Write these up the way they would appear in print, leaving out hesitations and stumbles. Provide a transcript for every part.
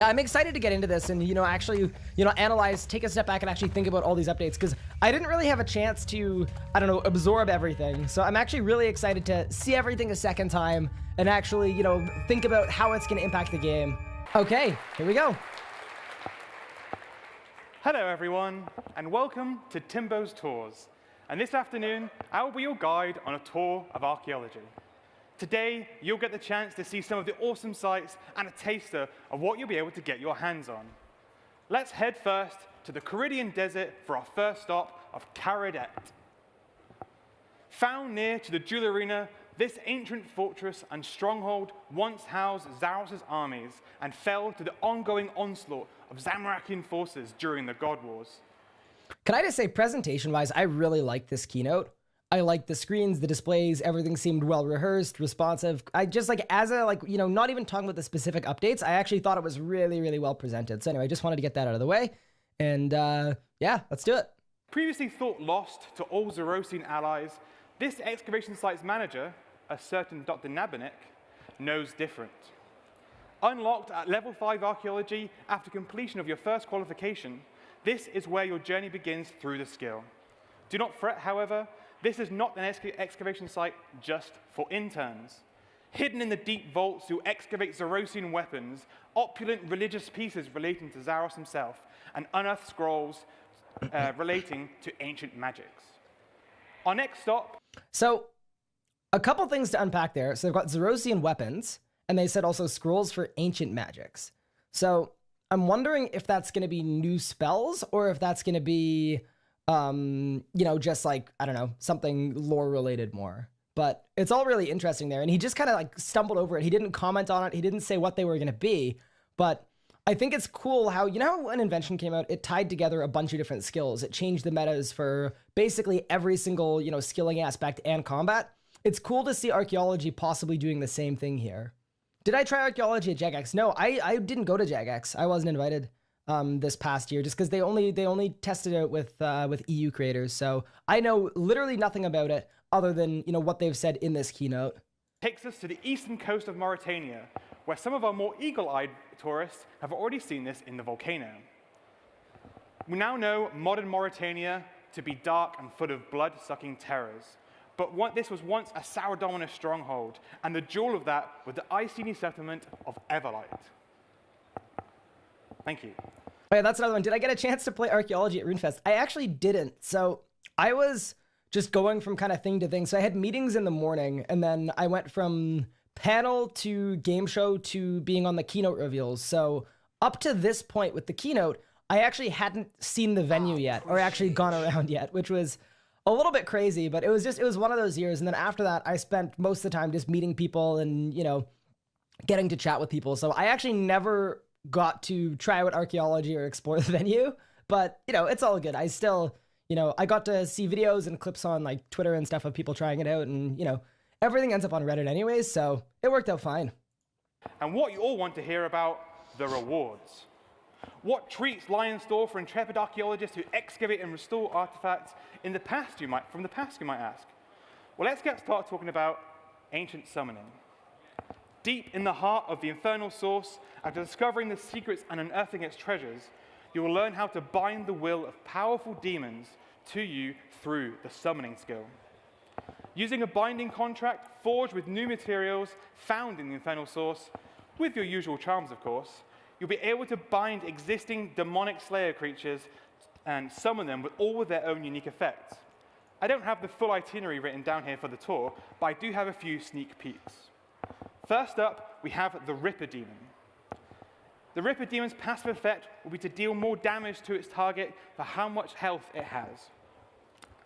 I'm excited to get into this and, actually, analyze, take a step back and actually think about all these updates, because I didn't really have a chance to, absorb everything. So I'm actually really excited to see everything a second time and actually, think about how it's going to impact the game. Okay, here we go. Hello everyone, and welcome to Timbo's Tours. And this afternoon, I will be your guide on a tour of archaeology. Today, you'll get the chance to see some of the awesome sights and a taster of what you'll be able to get your hands on. Let's head first to the Caridian Desert for our first stop of Caridet. Found near to the Jewel Arena, this ancient fortress and stronghold once housed Zaros's armies and fell to the ongoing onslaught of Zamorakian forces during the God Wars. Can I just say, presentation-wise, I really like this keynote. I like the screens, the displays, everything seemed well rehearsed, responsive. I just not even talking about the specific updates, I actually thought it was really, really well presented. So anyway, I just wanted to get that out of the way. And yeah, let's do it. Previously thought lost to all Zarosian allies, this excavation site's manager, a certain Dr. Nabanek, knows different. Unlocked at level 5 archaeology after completion of your first qualification, this is where your journey begins through the skill. Do not fret, however, this is not an excavation site just for interns. Hidden in the deep vaults, you'll excavate Zarosian weapons, opulent religious pieces relating to Zaros himself, and unearthed scrolls relating to ancient magics. Our next stop. So, a couple things to unpack there. So they've got Zarosian weapons, and they said also scrolls for ancient magics. So I'm wondering if that's going to be new spells, or if that's going to be just like, I don't know, something lore related more. But it's all really interesting there. And he just kind of like stumbled over it. He didn't comment on it. He didn't say what they were going to be. But I think it's cool how, when Invention came out, it tied together a bunch of different skills. It changed the metas for basically every single, skilling aspect and combat. It's cool to see archaeology possibly doing the same thing here. Did I try archaeology at Jagex? No, I didn't go to Jagex. I wasn't invited. This past year, just because they only tested it with EU creators, so I know literally nothing about it other than what they've said in this keynote. Takes us to the eastern coast of Mauritania, where some of our more eagle-eyed tourists have already seen this in the volcano. We now know modern Mauritania to be dark and full of blood-sucking terrors, but this was once a Saurodominus stronghold, and the jewel of that was the Iceni settlement of Everlight. Thank you. Oh yeah, that's another one. Did I get a chance to play archaeology at RuneFest? I actually didn't. So I was just going from kind of thing to thing. So I had meetings in the morning, and then I went from panel to game show to being on the keynote reveals. So up to this point with the keynote, I actually hadn't seen the venue yet, or actually gone around yet, which was a little bit crazy, but it was one of those years. And then after that, I spent most of the time just meeting people and, getting to chat with people. So I actually never got to try out archaeology or explore the venue, but it's all good. I still, I got to see videos and clips on like Twitter and stuff of people trying it out, and everything ends up on Reddit anyways, so it worked out fine. And what you all want to hear about, the rewards. What treats lie in store for intrepid archaeologists who excavate and restore artifacts from the past, you might ask? Well, let's get started talking about ancient summoning. Deep in the heart of the infernal source, after discovering the secrets and unearthing its treasures, you will learn how to bind the will of powerful demons to you through the summoning skill. Using a binding contract forged with new materials found in the infernal source, with your usual charms, of course, you'll be able to bind existing demonic slayer creatures and summon them with all of their own unique effects. I don't have the full itinerary written down here for the tour, but I do have a few sneak peeks. First up, we have the Ripper Demon. The Ripper Demon's passive effect will be to deal more damage to its target for how much health it has.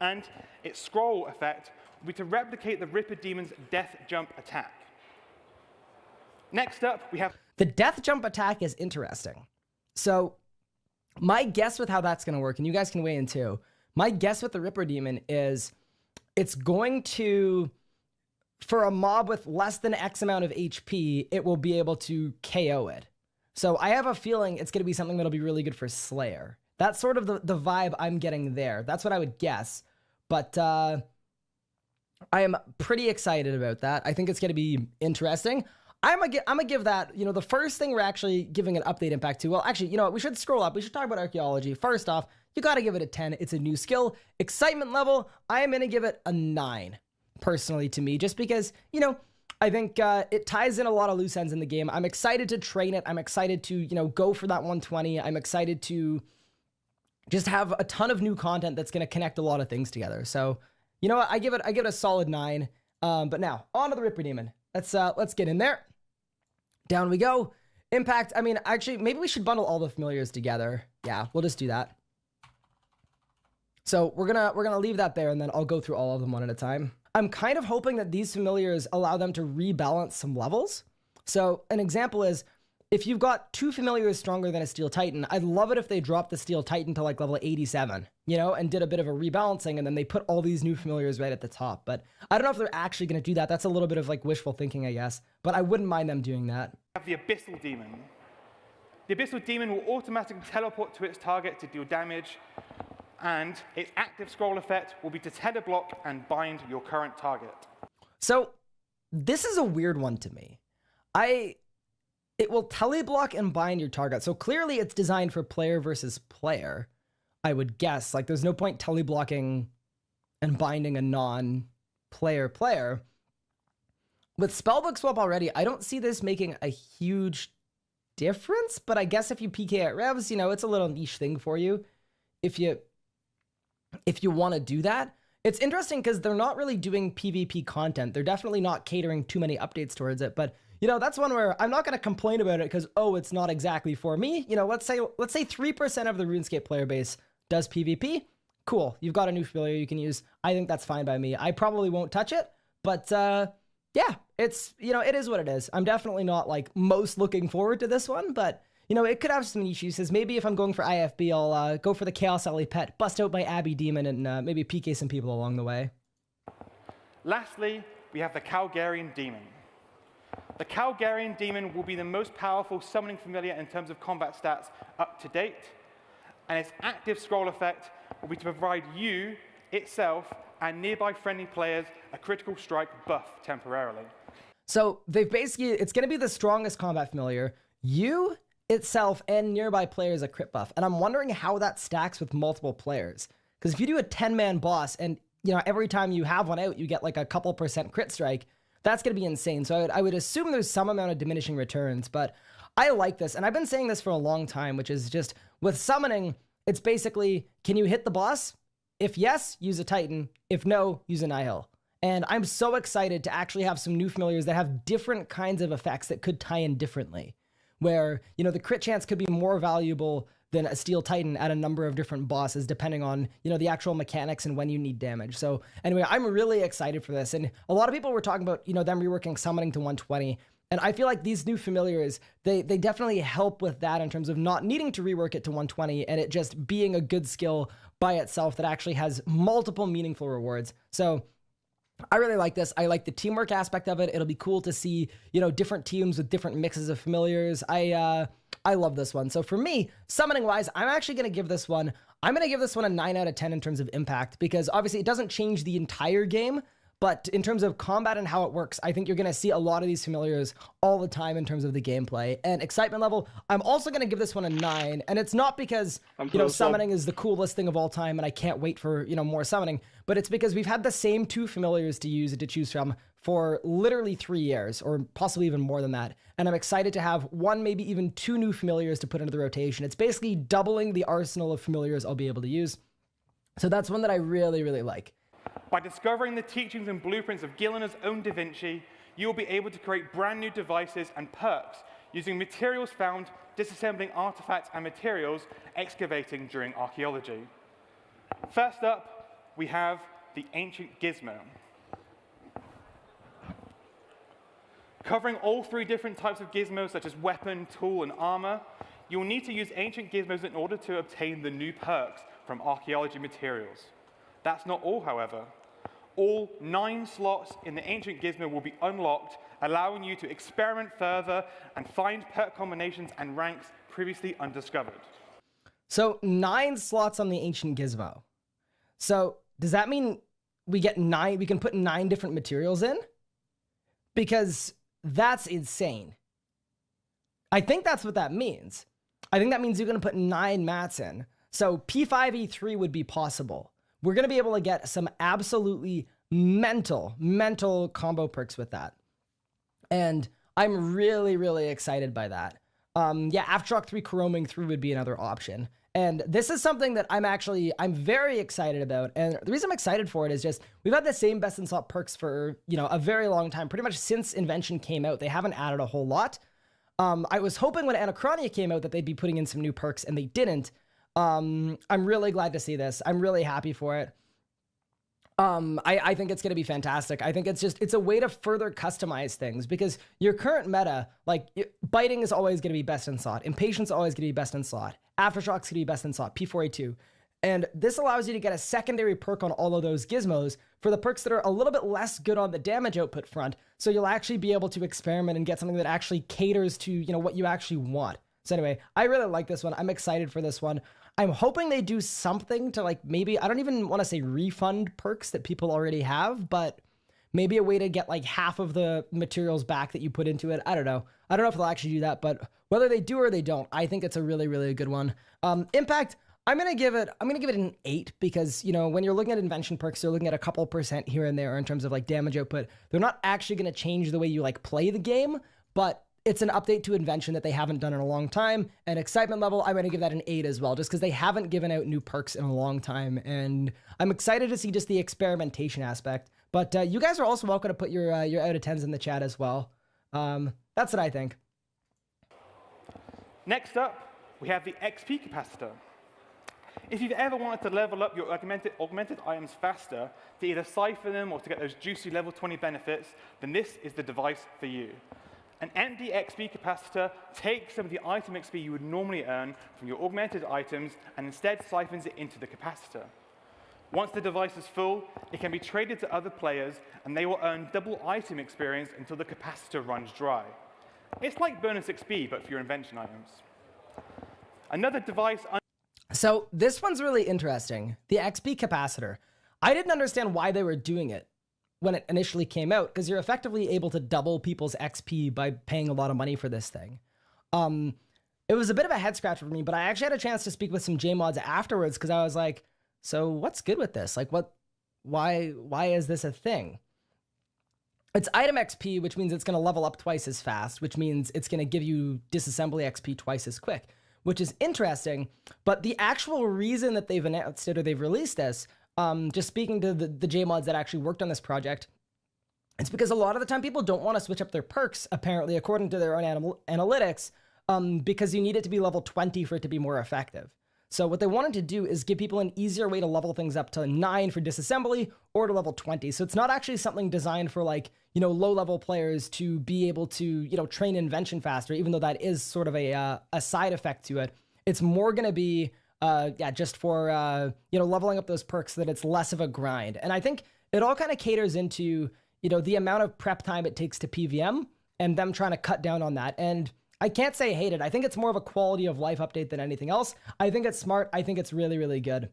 And its scroll effect will be to replicate the Ripper Demon's death jump attack. Next up, we have... The death jump attack is interesting. So my guess with how that's going to work, and you guys can weigh in too, my guess with the Ripper Demon is it's going to... For a mob with less than X amount of HP, it will be able to KO it. So I have a feeling it's going to be something that'll be really good for Slayer. That's sort of the vibe I'm getting there. That's what I would guess. But I am pretty excited about that. I think it's going to be interesting. I'm gonna give that, you know, the first thing we're actually giving an update impact to. Well, actually, you know what? We should scroll up. We should talk about archaeology. First off, you got to give it a 10. It's a new skill. Excitement level, I am going to give it a 9, personally, to me, just because, you know, I think it ties in a lot of loose ends in the game. I'm excited to train it. I'm excited to, you know, go for that 120. I'm excited to just have a ton of new content that's going to connect a lot of things together. So, you know what? I give it a solid 9. But now, on to the Ripper Demon. Let's get in there. Down we go. Impact, I mean, actually, maybe we should bundle all the familiars together. Yeah, we'll just do that. So we're gonna leave that there, and then I'll go through all of them one at a time. I'm kind of hoping that these familiars allow them to rebalance some levels. So an example is, if you've got 2 familiars stronger than a Steel Titan, I'd love it if they dropped the Steel Titan to like level 87, you know, and did a bit of a rebalancing, and then they put all these new familiars right at the top. But I don't know if they're actually going to do that. That's a little bit of like wishful thinking, I guess. But I wouldn't mind them doing that. We have the Abyssal Demon. The Abyssal Demon will automatically teleport to its target to deal damage, and its active scroll effect will be to tether block and bind your current target. So this is a weird one to me. It will teleblock and bind your target. So clearly it's designed for player versus player, I would guess. Like there's no point teleblocking and binding a non-player player. With Spellbook Swap already, I don't see this making a huge difference, but I guess if you PK at revs, you know, it's a little niche thing for you. If you want to do that. It's interesting because they're not really doing PvP content. They're definitely not catering too many updates towards it, but you know, that's one where I'm not going to complain about it because, oh, it's not exactly for me. You know, let's say 3% of the RuneScape player base does PvP. Cool. You've got a new familiar you can use. I think that's fine by me. I probably won't touch it, but yeah, it's, you know, it is what it is. I'm definitely not like most looking forward to this one, but you know, it could have some niche uses. Maybe if I'm going for IFB, I'll go for the Chaos Alley Pet, bust out my Abbey Demon, and maybe PK some people along the way. Lastly, we have the Calgarian Demon. The Calgarian Demon will be the most powerful summoning familiar in terms of combat stats up to date, and its active scroll effect will be to provide you, itself, and nearby friendly players a critical strike buff temporarily. So they've basically, it's going to be the strongest combat familiar. You, itself, and nearby players a crit buff, and I'm wondering how that stacks with multiple players. Because if you do a 10-man boss, and you know every time you have one out, you get like a couple % crit strike. That's going to be insane. So I would assume there's some amount of diminishing returns, but I like this. And I've been saying this for a long time, which is just with summoning, it's basically, can you hit the boss? If yes, use a Titan. If no, use a Nihil. And I'm so excited to actually have some new familiars that have different kinds of effects that could tie in differently, where, you know, the crit chance could be more valuable than a Steel Titan at a number of different bosses, depending on, you know, the actual mechanics and when you need damage. So anyway, I'm really excited for this. And a lot of people were talking about, you know, them reworking summoning to 120. And I feel like these new familiars, they definitely help with that in terms of not needing to rework it to 120 and it just being a good skill by itself that actually has multiple meaningful rewards. So I really like this. I like the teamwork aspect of it. It'll be cool to see, you know, different teams with different mixes of familiars. I love this one. So for me, summoning wise, I'm actually going to give this one, a 9 out of 10 in terms of impact, because obviously it doesn't change the entire game, but in terms of combat and how it works, I think you're going to see a lot of these familiars all the time in terms of the gameplay. And excitement level, I'm also going to give this one a 9. And it's not because, you know, summoning is the coolest thing of all time and I can't wait for, you know, more summoning, but it's because we've had the same 2 familiars to use and to choose from for literally 3 years, or possibly even more than that. And I'm excited to have 1, maybe even 2 new familiars to put into the rotation. It's basically doubling the arsenal of familiars I'll be able to use. So that's one that I really, really like. By discovering the teachings and blueprints of Gilliner's own Da Vinci, you will be able to create brand new devices and perks using materials found disassembling artifacts and materials excavating during archaeology. First up, we have the Ancient Gizmo. Covering all 3 different types of gizmos, such as weapon, tool, and armor, you will need to use Ancient Gizmos in order to obtain the new perks from archaeology materials. That's not all, however. All 9 slots in the Ancient Gizmo will be unlocked, allowing you to experiment further and find perk combinations and ranks previously undiscovered. So 9 slots on the Ancient Gizmo. So does that mean we get 9, we can put 9 different materials in? Because that's insane. I think that's what that means. I think that means you're going to put 9 mats in. So P5E3 would be possible. We're going to be able to get some absolutely mental combo perks with that. And I'm really, really excited by that. Yeah, Aftershock 3 Chroming through would be another option. And this is something that I'm very excited about. And the reason I'm excited for it is just, we've had the same best in slot perks for, a very long time. Pretty much since Invention came out, they haven't added a whole lot. I was hoping when Anachronia came out that they'd be putting in some new perks, and they didn't. I'm really glad to see this. I'm really happy for it. I think it's going to be fantastic. I think it's a way to further customize things, because your current meta, like biting is always going to be best in slot. Impatience is always going to be best in slot. Aftershock's going to be best in slot, P4A2. And this allows you to get a secondary perk on all of those gizmos for the perks that are a little bit less good on the damage output front. So you'll actually be able to experiment and get something that actually caters to, what you actually want. So anyway, I really like this one. I'm excited for this one. I'm hoping they do something to, like, maybe, I don't even want to say refund perks that people already have, but maybe a way to get like half of the materials back that you put into it. I don't know. I don't know if they'll actually do that, but whether they do or they don't, I think it's a really, really good one. Impact, I'm gonna give it an 8, because, when you're looking at invention perks, you're looking at a couple % here and there in terms of like damage output. They're not actually gonna change the way you like play the game, but it's an update to invention that they haven't done in a long time. And excitement level, I'm gonna give that an 8 as well, just because they haven't given out new perks in a long time. And I'm excited to see just the experimentation aspect. But you guys are also welcome to put your out of 10s in the chat as well. That's what I think. Next up, we have the XP capacitor. If you've ever wanted to level up your augmented items faster, to either siphon them or to get those juicy level 20 benefits, then this is the device for you. An empty XP capacitor takes some of the item XP you would normally earn from your augmented items and instead siphons it into the capacitor. Once the device is full, it can be traded to other players, and they will earn double item experience until the capacitor runs dry. It's like bonus XP, but for your invention items. Another device... So this one's really interesting. The XP capacitor. I didn't understand why they were doing it when it initially came out, because you're effectively able to double people's XP by paying a lot of money for this thing. It was a bit of a head scratcher for me, but I actually had a chance to speak with some JMods afterwards, because I was like, so what's good with this? Like, why is this a thing? It's item XP, which means it's going to level up twice as fast, which means it's going to give you disassembly XP twice as quick, which is interesting. But the actual reason that they've announced it or they've released this, just speaking to the JMods that actually worked on this project, it's because a lot of the time people don't want to switch up their perks, apparently, according to their own analytics, because you need it to be level 20 for it to be more effective. So what they wanted to do is give people an easier way to level things up to 9 for disassembly or to level 20. So it's not actually something designed for, like, low-level players to be able to, train invention faster, even though that is sort of a side effect to it. It's more going to be, just for, leveling up those perks so that it's less of a grind. And I think it all kind of caters into, the amount of prep time it takes to PVM and them trying to cut down on that. And I can't say I hate it. I think it's more of a quality of life update than anything else. I think it's smart. I think it's really, really good.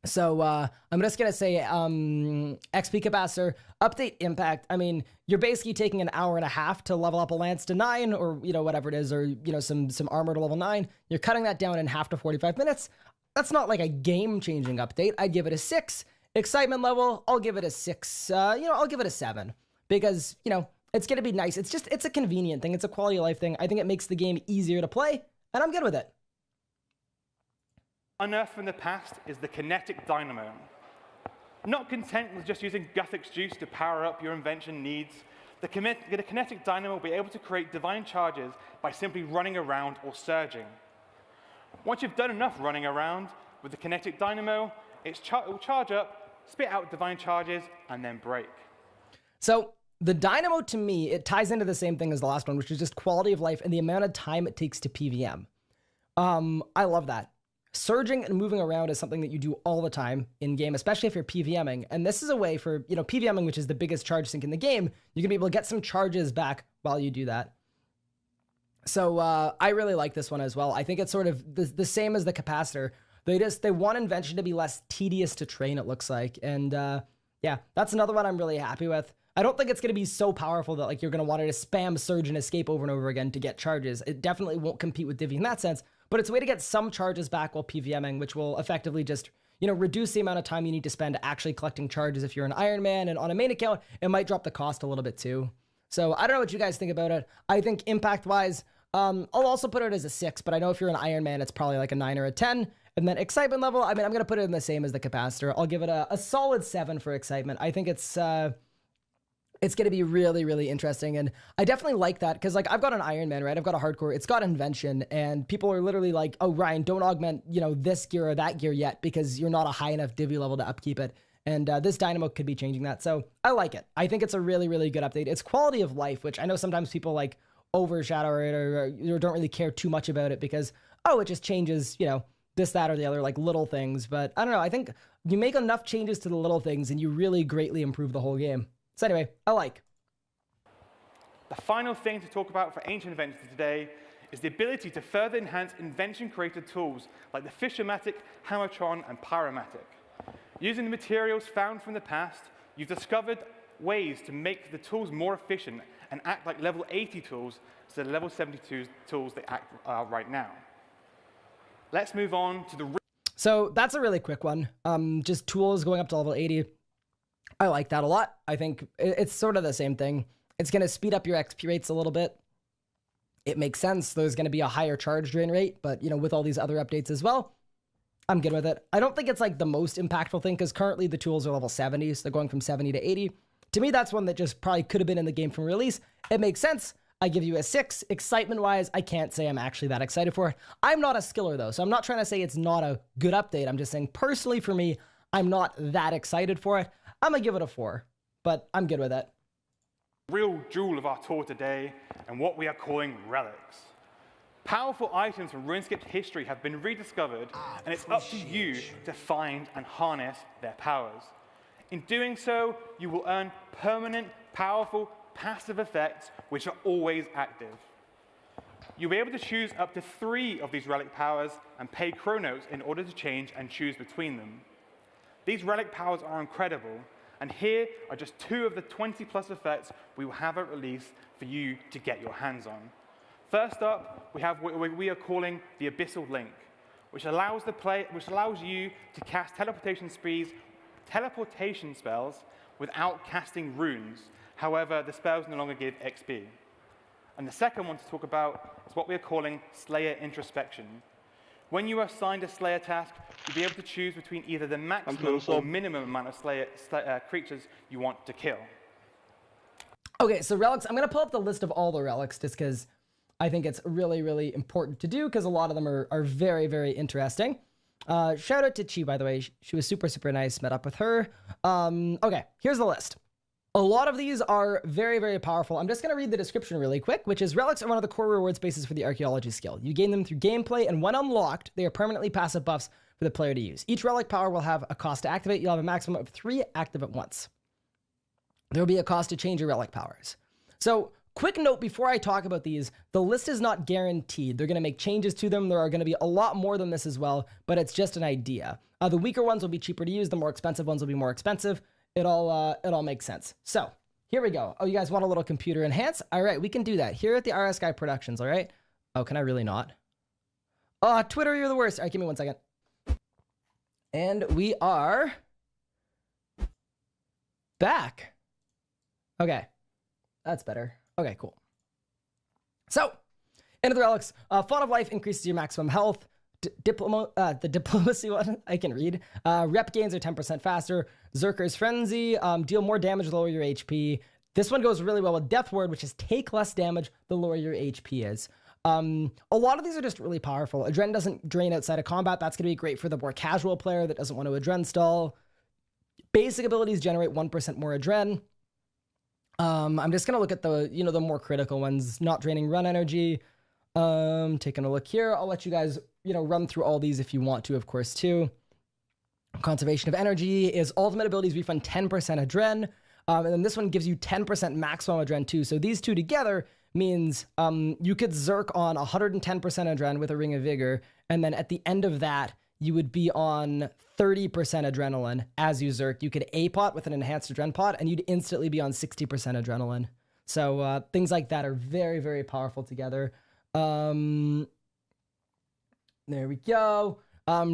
So I'm just going to say XP capacitor, update impact. I mean, you're basically taking an hour and a half to level up a lance to 9 or, whatever it is, or, some armor to level 9. You're cutting that down in half to 45 minutes. That's not like a game-changing update. I'd give it a 6. Excitement level, I'll give it a 6. I'll give it a 7 because, it's going to be nice. It's a convenient thing. It's a quality of life thing. I think it makes the game easier to play, and I'm good with it. Unearthed from the past is the kinetic dynamo. Not content with just using Guthick's juice to power up your invention needs, the kinetic dynamo will be able to create divine charges by simply running around or surging. Once you've done enough running around with the kinetic dynamo, it will charge up, spit out divine charges, and then break. So the dynamo, to me, it ties into the same thing as the last one, which is just quality of life and the amount of time it takes to PVM. I love that. Surging and moving around is something that you do all the time in game, especially if you're PVMing. And this is a way for, PVMing, which is the biggest charge sink in the game, you're gonna be able to get some charges back while you do that. So I really like this one as well. I think it's sort of the same as the capacitor. They want invention to be less tedious to train, it looks like. And yeah, that's another one I'm really happy with. I don't think it's going to be so powerful that like you're going to want to spam Surge and Escape over and over again to get charges. It definitely won't compete with Divi in that sense, but it's a way to get some charges back while PVMing, which will effectively just, you know, reduce the amount of time you need to spend actually collecting charges if you're an Iron Man, and on a main account, it might drop the cost a little bit too. So I don't know what you guys think about it. I think impact-wise, I'll also put it as a 6, but I know if you're an Iron Man, it's probably like a 9 or a 10. And then excitement level, I mean, I'm going to put it in the same as the capacitor. I'll give it a solid 7 for excitement. I think it's going to be really, really interesting. And I definitely like that because, like, I've got an Iron Man, right? I've got a hardcore. It's got invention. And people are literally like, oh, Ryan, don't augment, you know, this gear or that gear yet because you're not a high enough Divi level to upkeep it. And this Dynamo could be changing that. So I like it. I think it's a really, really good update. It's quality of life, which I know sometimes people like overshadow it or don't really care too much about it because, oh, it just changes, you know, this, that, or the other, like little things. But I don't know. I think you make enough changes to the little things and you really greatly improve the whole game. So anyway, I like. The final thing to talk about for Ancient Inventions today is the ability to further enhance invention-created tools like the Fishermatic, Hammertron, and Pyromatic. Using the materials found from the past, you've discovered ways to make the tools more efficient and act like level 80 tools instead of level 72 tools they act right now. Let's move on to the... So that's a really quick one. Just tools going up to level 80. I like that a lot. I think it's sort of the same thing. It's going to speed up your XP rates a little bit. It makes sense. There's going to be a higher charge drain rate, but you know, with all these other updates as well, I'm good with it. I don't think it's like the most impactful thing because currently the tools are level 70, so they're going from 70 to 80. To me, that's one that just probably could have been in the game from release. It makes sense. I give you a 6. Excitement-wise, I can't say I'm actually that excited for it. I'm not a skiller, though, so I'm not trying to say it's not a good update. I'm just saying, personally, for me, I'm not that excited for it. I'm going to give it a 4, but I'm good with it. Real jewel of our tour today, and what we are calling relics. Powerful items from RuneScape's history have been rediscovered, and it's up to you to find and harness their powers. In doing so, you will earn permanent, powerful, passive effects, which are always active. You'll be able to choose up to 3 of these relic powers and pay Chronos in order to change and choose between them. These relic powers are incredible, and here are just 2 of the 20+ effects we will have at release for you to get your hands on. First up, we have what we are calling the Abyssal Link, which allows you to cast teleportation spells without casting runes. However, the spells no longer give XP. And the second one to talk about is what we are calling Slayer Introspection. When you are assigned a Slayer task, you'll be able to choose between either the maximum or minimum amount of creatures you want to kill. Okay, so relics, I'm going to pull up the list of all the relics just because I think it's really, really important to do because a lot of them are very, very interesting. Shout out to Chi, by the way. She was super, super nice. Met up with her. Okay, here's the list. A lot of these are very, very powerful. I'm just going to read the description really quick, which is relics are one of the core reward spaces for the archaeology skill. You gain them through gameplay, and when unlocked, they are permanently passive buffs for the player to use. Each relic power will have a cost to activate. You'll have a maximum of 3 active at once. There will be a cost to change your relic powers. So, quick note before I talk about these, the list is not guaranteed. They're going to make changes to them. There are going to be a lot more than this as well, but it's just an idea. The weaker ones will be cheaper to use. The more expensive ones will be more expensive. It all makes sense. So here we go. Oh, you guys want a little computer enhance? All right, we can do that here at the RS Guy Productions. All right. Oh, can I really not? Oh, Twitter, you're the worst. All right, give me 1 second. And we are back. Okay, that's better. Okay, cool. So, into the relics. Font of Life increases your maximum health. The Diplomacy one, I can read. Rep gains are 10% faster. Zerker's Frenzy, deal more damage, lower your HP. This one goes really well with Death Ward, which is take less damage the lower your HP is. A lot of these are just really powerful. Adren doesn't drain outside of combat. That's going to be great for the more casual player that doesn't want to Adren stall. Basic abilities generate 1% more Adren. I'm just going to look at the more critical ones. Not draining run energy. Taking a look here. I'll let you guys, run through all these if you want to, of course, too. Conservation of energy is ultimate abilities refund 10% Adren. And then this one gives you 10% maximum Adren too. So these two together means you could Zerk on 110% Adren with a Ring of Vigor. And then at the end of that, you would be on 30% adrenaline as you Zerk. You could A-pot with an enhanced adren pot, and you'd instantly be on 60% adrenaline. So things like that are very, very powerful together. There we go.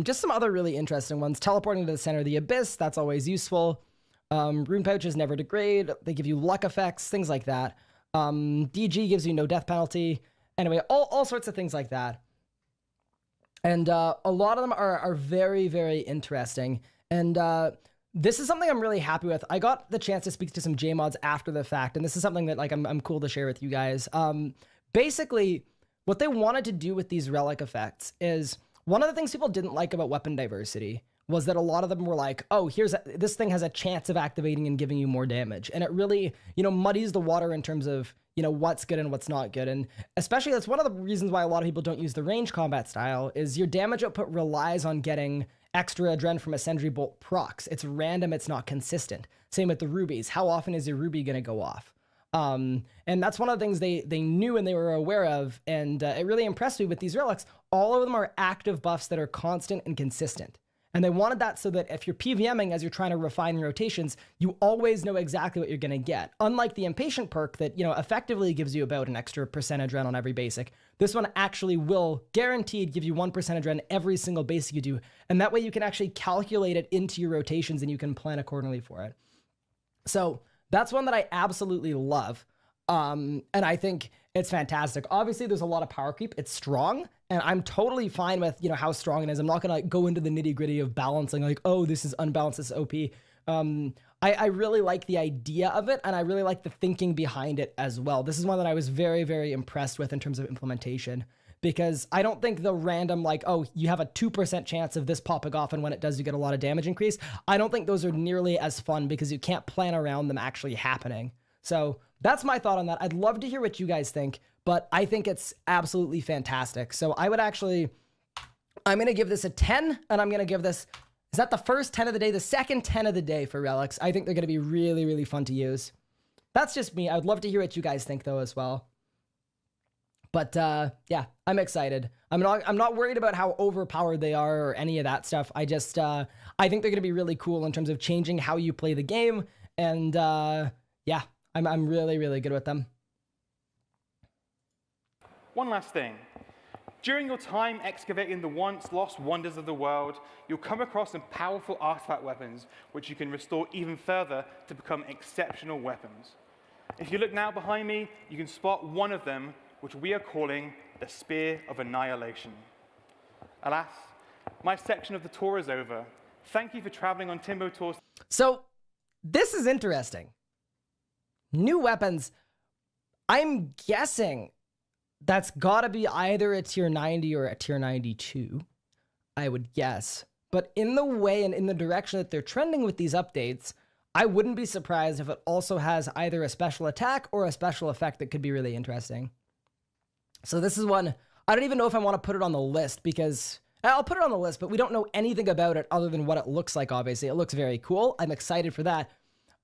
Just some other really interesting ones. Teleporting to the center of the abyss, that's always useful. Rune pouches never degrade. They give you luck effects, things like that. DG gives you no death penalty. Anyway, all sorts of things like that. And a lot of them are very, very interesting. And this is something I'm really happy with. I got the chance to speak to some JMods after the fact, and this is something that like I'm cool to share with you guys. Basically, what they wanted to do with these relic effects is one of the things people didn't like about weapon diversity was that a lot of them were like, oh, this thing has a chance of activating and giving you more damage. And it really, muddies the water in terms of, what's good and what's not good. And especially that's one of the reasons why a lot of people don't use the range combat style is your damage output relies on getting extra adren from a Sentry Bolt procs. It's random, it's not consistent. Same with the rubies. How often is your ruby gonna go off? And that's one of the things they knew and they were aware of. And it really impressed me with these relics. All of them are active buffs that are constant and consistent. And they wanted that so that if you're PVMing as you're trying to refine rotations, you always know exactly what you're going to get. Unlike the Impatient perk that, effectively gives you about an extra percent adren on every basic, this one actually will guaranteed give you 1% adren every single basic you do. And that way you can actually calculate it into your rotations and you can plan accordingly for it. So that's one that I absolutely love. And I think it's fantastic. Obviously, there's a lot of power creep. It's strong, and I'm totally fine with, how strong it is. I'm not going to go into the nitty-gritty of balancing, like, oh, this is unbalanced, this is OP. I really like the idea of it, and I really like the thinking behind it as well. This is one that I was very, very impressed with in terms of implementation, because I don't think the random, like, oh, you have a 2% chance of this popping off, and when it does, you get a lot of damage increase. I don't think those are nearly as fun because you can't plan around them actually happening. So that's my thought on that. I'd love to hear what you guys think, but I think it's absolutely fantastic. So I'm going to give this a 10, and I'm going to give this, is that the first 10 of the day? The second 10 of the day for relics. I think they're going to be really, really fun to use. That's just me. I would love to hear what you guys think though as well. But yeah, I'm excited. I'm not worried about how overpowered they are or any of that stuff. I think they're going to be really cool in terms of changing how you play the game. And yeah, I'm really, really good with them. One last thing. During your time excavating the once lost wonders of the world, you'll come across some powerful artifact weapons, which you can restore even further to become exceptional weapons. If you look now behind me, you can spot one of them, which we are calling the Spear of Annihilation. Alas, my section of the tour is over. Thank you for traveling on Timbo Tours. So, this is interesting. New weapons. I'm guessing that's gotta be either a tier 90 or a tier 92, I would guess. But in the way and in the direction that they're trending with these updates, I wouldn't be surprised if it also has either a special attack or a special effect that could be really interesting. So this is one, I don't even know if I want to put it on the list because, I'll put it on the list, but we don't know anything about it other than what it looks like, obviously. It looks very cool. I'm excited for that.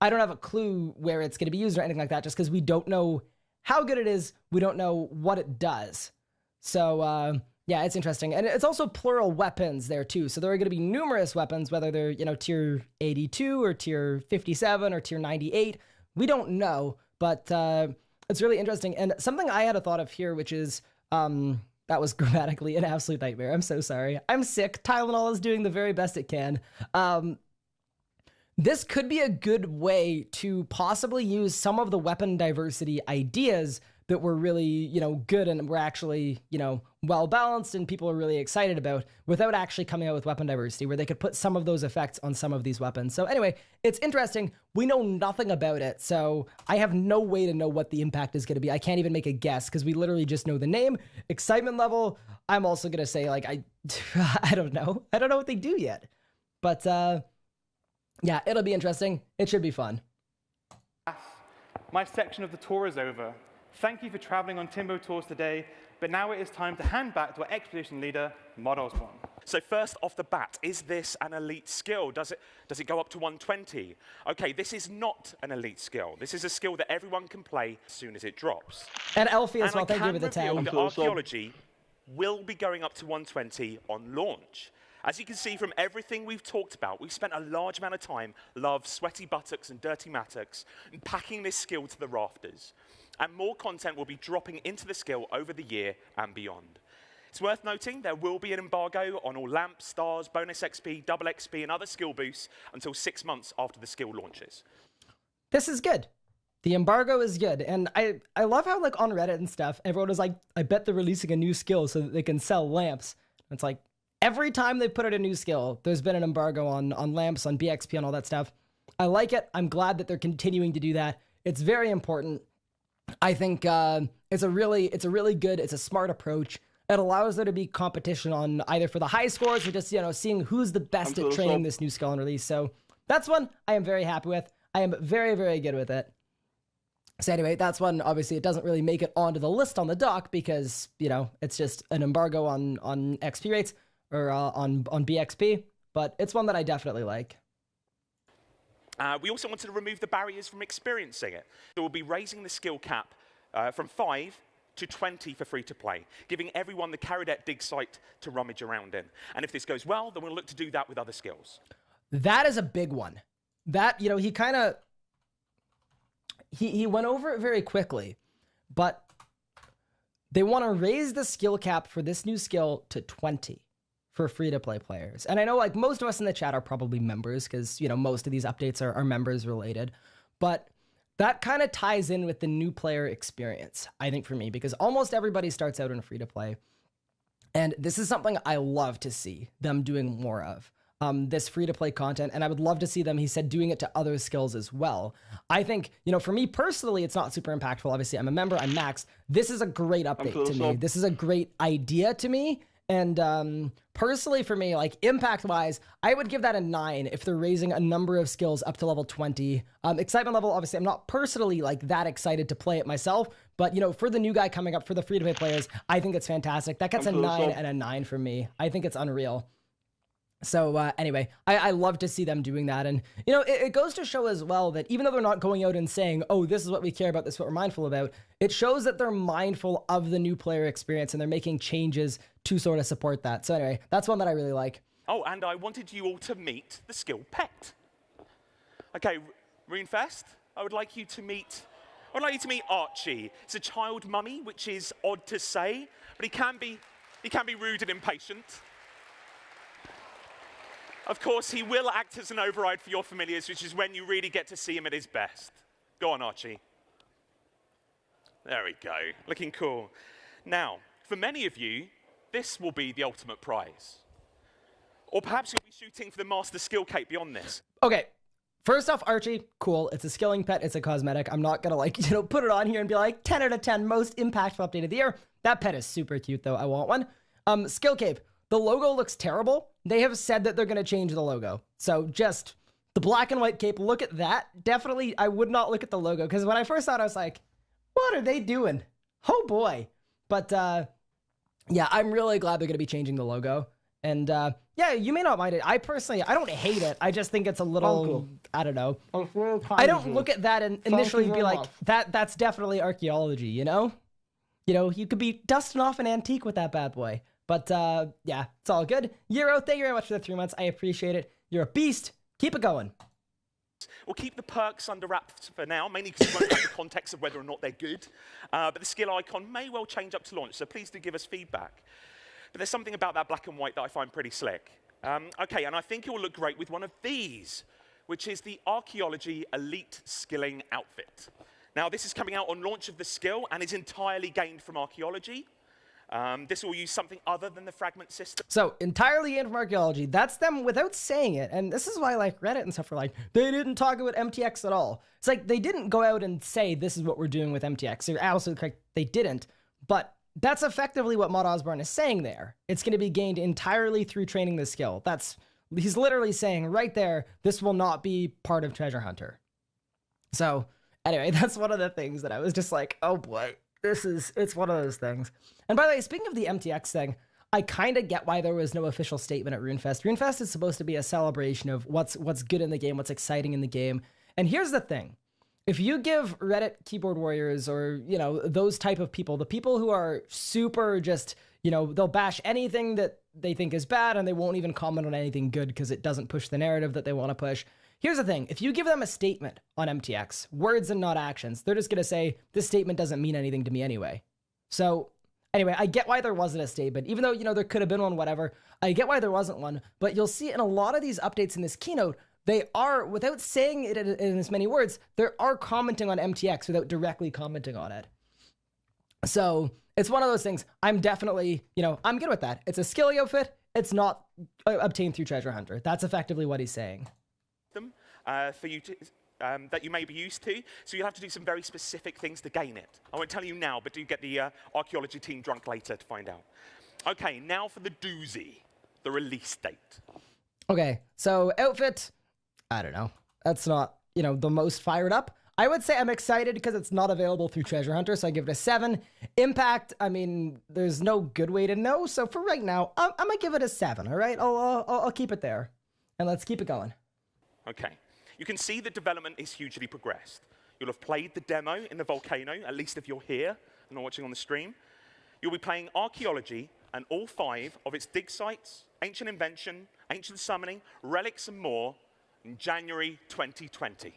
I don't have a clue where it's going to be used or anything like that, just because we don't know how good it is. We don't know what it does. So, yeah, it's interesting. And it's also plural weapons there, too. So there are going to be numerous weapons, whether they're, tier 82 or tier 57 or tier 98. We don't know, but it's really interesting. And something I had a thought of here, which is, that was grammatically an absolute nightmare. I'm so sorry. I'm sick. Tylenol is doing the very best it can. This could be a good way to possibly use some of the weapon diversity ideas that were really, good and were actually, well balanced and people are really excited about without actually coming out with weapon diversity, where they could put some of those effects on some of these weapons. So anyway, it's interesting. We know nothing about it, so I have no way to know what the impact is going to be. I can't even make a guess because we literally just know the name. Excitement level, I'm also going to say, like, I don't know. I don't know what they do yet. But, yeah, it'll be interesting. It should be fun. My section of the tour is over. Thank you for traveling on Timbo Tours today, but now it is time to hand back to our expedition leader, Mod Osborne. So first off the bat, is this an elite skill? Does it go up to 120? Okay, this is not an elite skill. This is a skill that everyone can play as soon as it drops. And Elfie as well, thank you for the 10. The archaeology will be going up to 120 on launch. As you can see from everything we've talked about, we've spent a large amount of time, love, sweaty buttocks and dirty mattocks, and packing this skill to the rafters. And more content will be dropping into the skill over the year and beyond. It's worth noting there will be an embargo on all lamps, stars, bonus XP, double XP, and other skill boosts until 6 months after the skill launches. This is good. The embargo is good. And I love how, like, on Reddit and stuff, everyone is like, I bet they're releasing a new skill so that they can sell lamps. And it's like, every time they put out a new skill, there's been an embargo on lamps, on BXP, on all that stuff. I like it. I'm glad that they're continuing to do that. It's very important. I think it's a really good, it's a smart approach. It allows there to be competition on either for the high scores or just, you know, seeing who's the best at training this new skill and release. So that's one I am very happy with. I am very, very good with it. So anyway, that's one, obviously, it doesn't really make it onto the list on the doc because, you know, it's just an embargo on XP rates or on BXP, but it's one that I definitely like. We also wanted to remove the barriers from experiencing it. So we'll be raising the skill cap from 5 to 20 for free-to-play, giving everyone the Caridet dig site to rummage around in. And if this goes well, then we'll look to do that with other skills. That is a big one. That, you know, he kind of... He went over it very quickly, but they want to raise the skill cap for this new skill to 20 for free-to-play players. And I know, like, most of us in the chat are probably members because, you know, most of these updates are members related, but that kind of ties in with the new player experience, I think, for me, because almost everybody starts out in a free-to-play, and this is something I love to see them doing more of. This free-to-play content, and I would love to see them, he said, doing it to other skills as well. I think, you know, for me personally, it's not super impactful. Obviously, I'm a member, I'm Max. This is a great update to me. This is a great idea to me, and personally for me, like, impact-wise, I would give that a 9 if they're raising a number of skills up to level 20. Excitement level, obviously, I'm not personally, like, that excited to play it myself, but, you know, for the new guy coming up, for the free-to-play players, I think it's fantastic. That gets a 9 and a 9 for me. I think it's unreal. So anyway, I love to see them doing that. And, you know, it goes to show as well that even though they're not going out and saying, oh, this is what we care about, this is what we're mindful about, it shows that they're mindful of the new player experience and they're making changes to sort of support that. So anyway, that's one that I really like. Oh, and I wanted you all to meet the skill pet. Okay, Runefest, I would like you to meet Archie. It's a child mummy, which is odd to say, but he can be rude and impatient. Of course, he will act as an override for your familiars, which is when you really get to see him at his best. Go on, Archie. There we go. Looking cool. Now, for many of you, this will be the ultimate prize. Or perhaps you'll be shooting for the Master Skill Cape beyond this. Okay. First off, Archie, cool. It's a skilling pet. It's a cosmetic. I'm not going to, like, you know, put it on here and be like, 10 out of 10, most impactful update of the year. That pet is super cute, though. I want one. Skill Cape. The logo looks terrible. They have said that they're going to change the logo. So just the black and white cape, look at that. Definitely, I would not look at the logo because when I first saw it, I was like, what are they doing? Oh boy. But yeah, I'm really glad they're going to be changing the logo. And yeah, you may not mind it. I personally, I don't hate it. I just think it's a little, I don't know. I don't look at that and initially be like, that's definitely archaeology, you know? You know, you could be dusting off an antique with that bad boy. But yeah, it's all good. Euro, thank you very much for the 3 months. I appreciate it. You're a beast. Keep it going. We'll keep the perks under wraps for now, mainly because we won't have the context of whether or not they're good. But the skill icon may well change up to launch, so please do give us feedback. But there's something about that black and white that I find pretty slick. Okay, and I think it will look great with one of these, which is the Archaeology Elite Skilling Outfit. Now, this is coming out on launch of the skill and is entirely gained from archaeology. This will use something other than the fragment system. So, entirely in from archaeology. That's them without saying it. And this is why, like, Reddit and stuff are like, they didn't talk about MTX at all. It's like, they didn't go out and say, this is what we're doing with MTX. You're absolutely correct. They didn't. But that's effectively what Mod Osborne is saying there. It's going to be gained entirely through training the skill. He's literally saying right there, this will not be part of Treasure Hunter. So, anyway, that's one of the things that I was just like, oh boy. It's one of those things. And by the way, speaking of the MTX thing, I kind of get why there was no official statement at Runefest. Runefest is supposed to be a celebration of what's good in the game, what's exciting in the game. And here's the thing. If you give Reddit keyboard warriors or, you know, those type of people, the people who are super just, they'll bash anything that they think is bad, and they won't even comment on anything good because it doesn't push the narrative that they want to push. Here's the thing. If you give them a statement on MTX, words and not actions, they're just going to say, this statement doesn't mean anything to me anyway. So anyway, I get why there wasn't a statement, even though, there could have been one, whatever. I get why there wasn't one, but you'll see in a lot of these updates in this keynote, they are, without saying it in as many words, they are commenting on MTX without directly commenting on it. So it's one of those things. I'm definitely, I'm good with that. It's a skill outfit. It's not obtained through Treasure Hunter. That's effectively what he's saying. For you to, that you may be used to, so you'll have to do some very specific things to gain it. I won't tell you now, but do get the archaeology team drunk later to find out. Okay, now for the doozy, the release date. Okay, so outfit, I don't know. That's not, the most fired up. I would say I'm excited because it's not available through Treasure Hunter, so I give it a 7. Impact, I mean, there's no good way to know, so for right now, I'm gonna give it a 7, all right? I'll keep it there, and let's keep it going. Okay. You can see the development is hugely progressed. You'll have played the demo in the volcano, at least if you're here and not watching on the stream. You'll be playing archaeology and all 5 of its dig sites, ancient invention, ancient summoning, relics, and more in January 2020.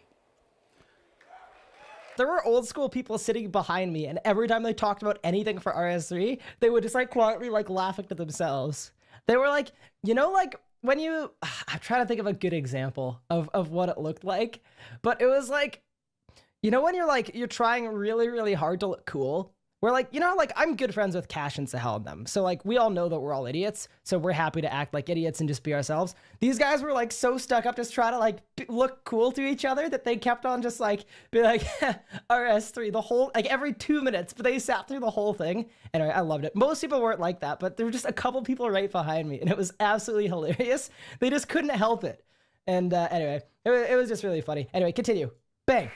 There were old school people sitting behind me, and every time they talked about anything for RS3, they would just quietly laughing to themselves. They were like, when you, I'm trying to think of a good example of what it looked like, but it was like, when you're trying really, really hard to look cool, we're I'm good friends with Cash and Sahel and them. So we all know that we're all idiots. So we're happy to act like idiots and just be ourselves. These guys were so stuck up just trying to look cool to each other that they kept on just be like RS3 the whole, every 2 minutes, but they sat through the whole thing. Anyway, I loved it. Most people weren't like that, but there were just a couple people right behind me and it was absolutely hilarious. They just couldn't help it. And anyway, it was just really funny. Anyway, continue. Bang.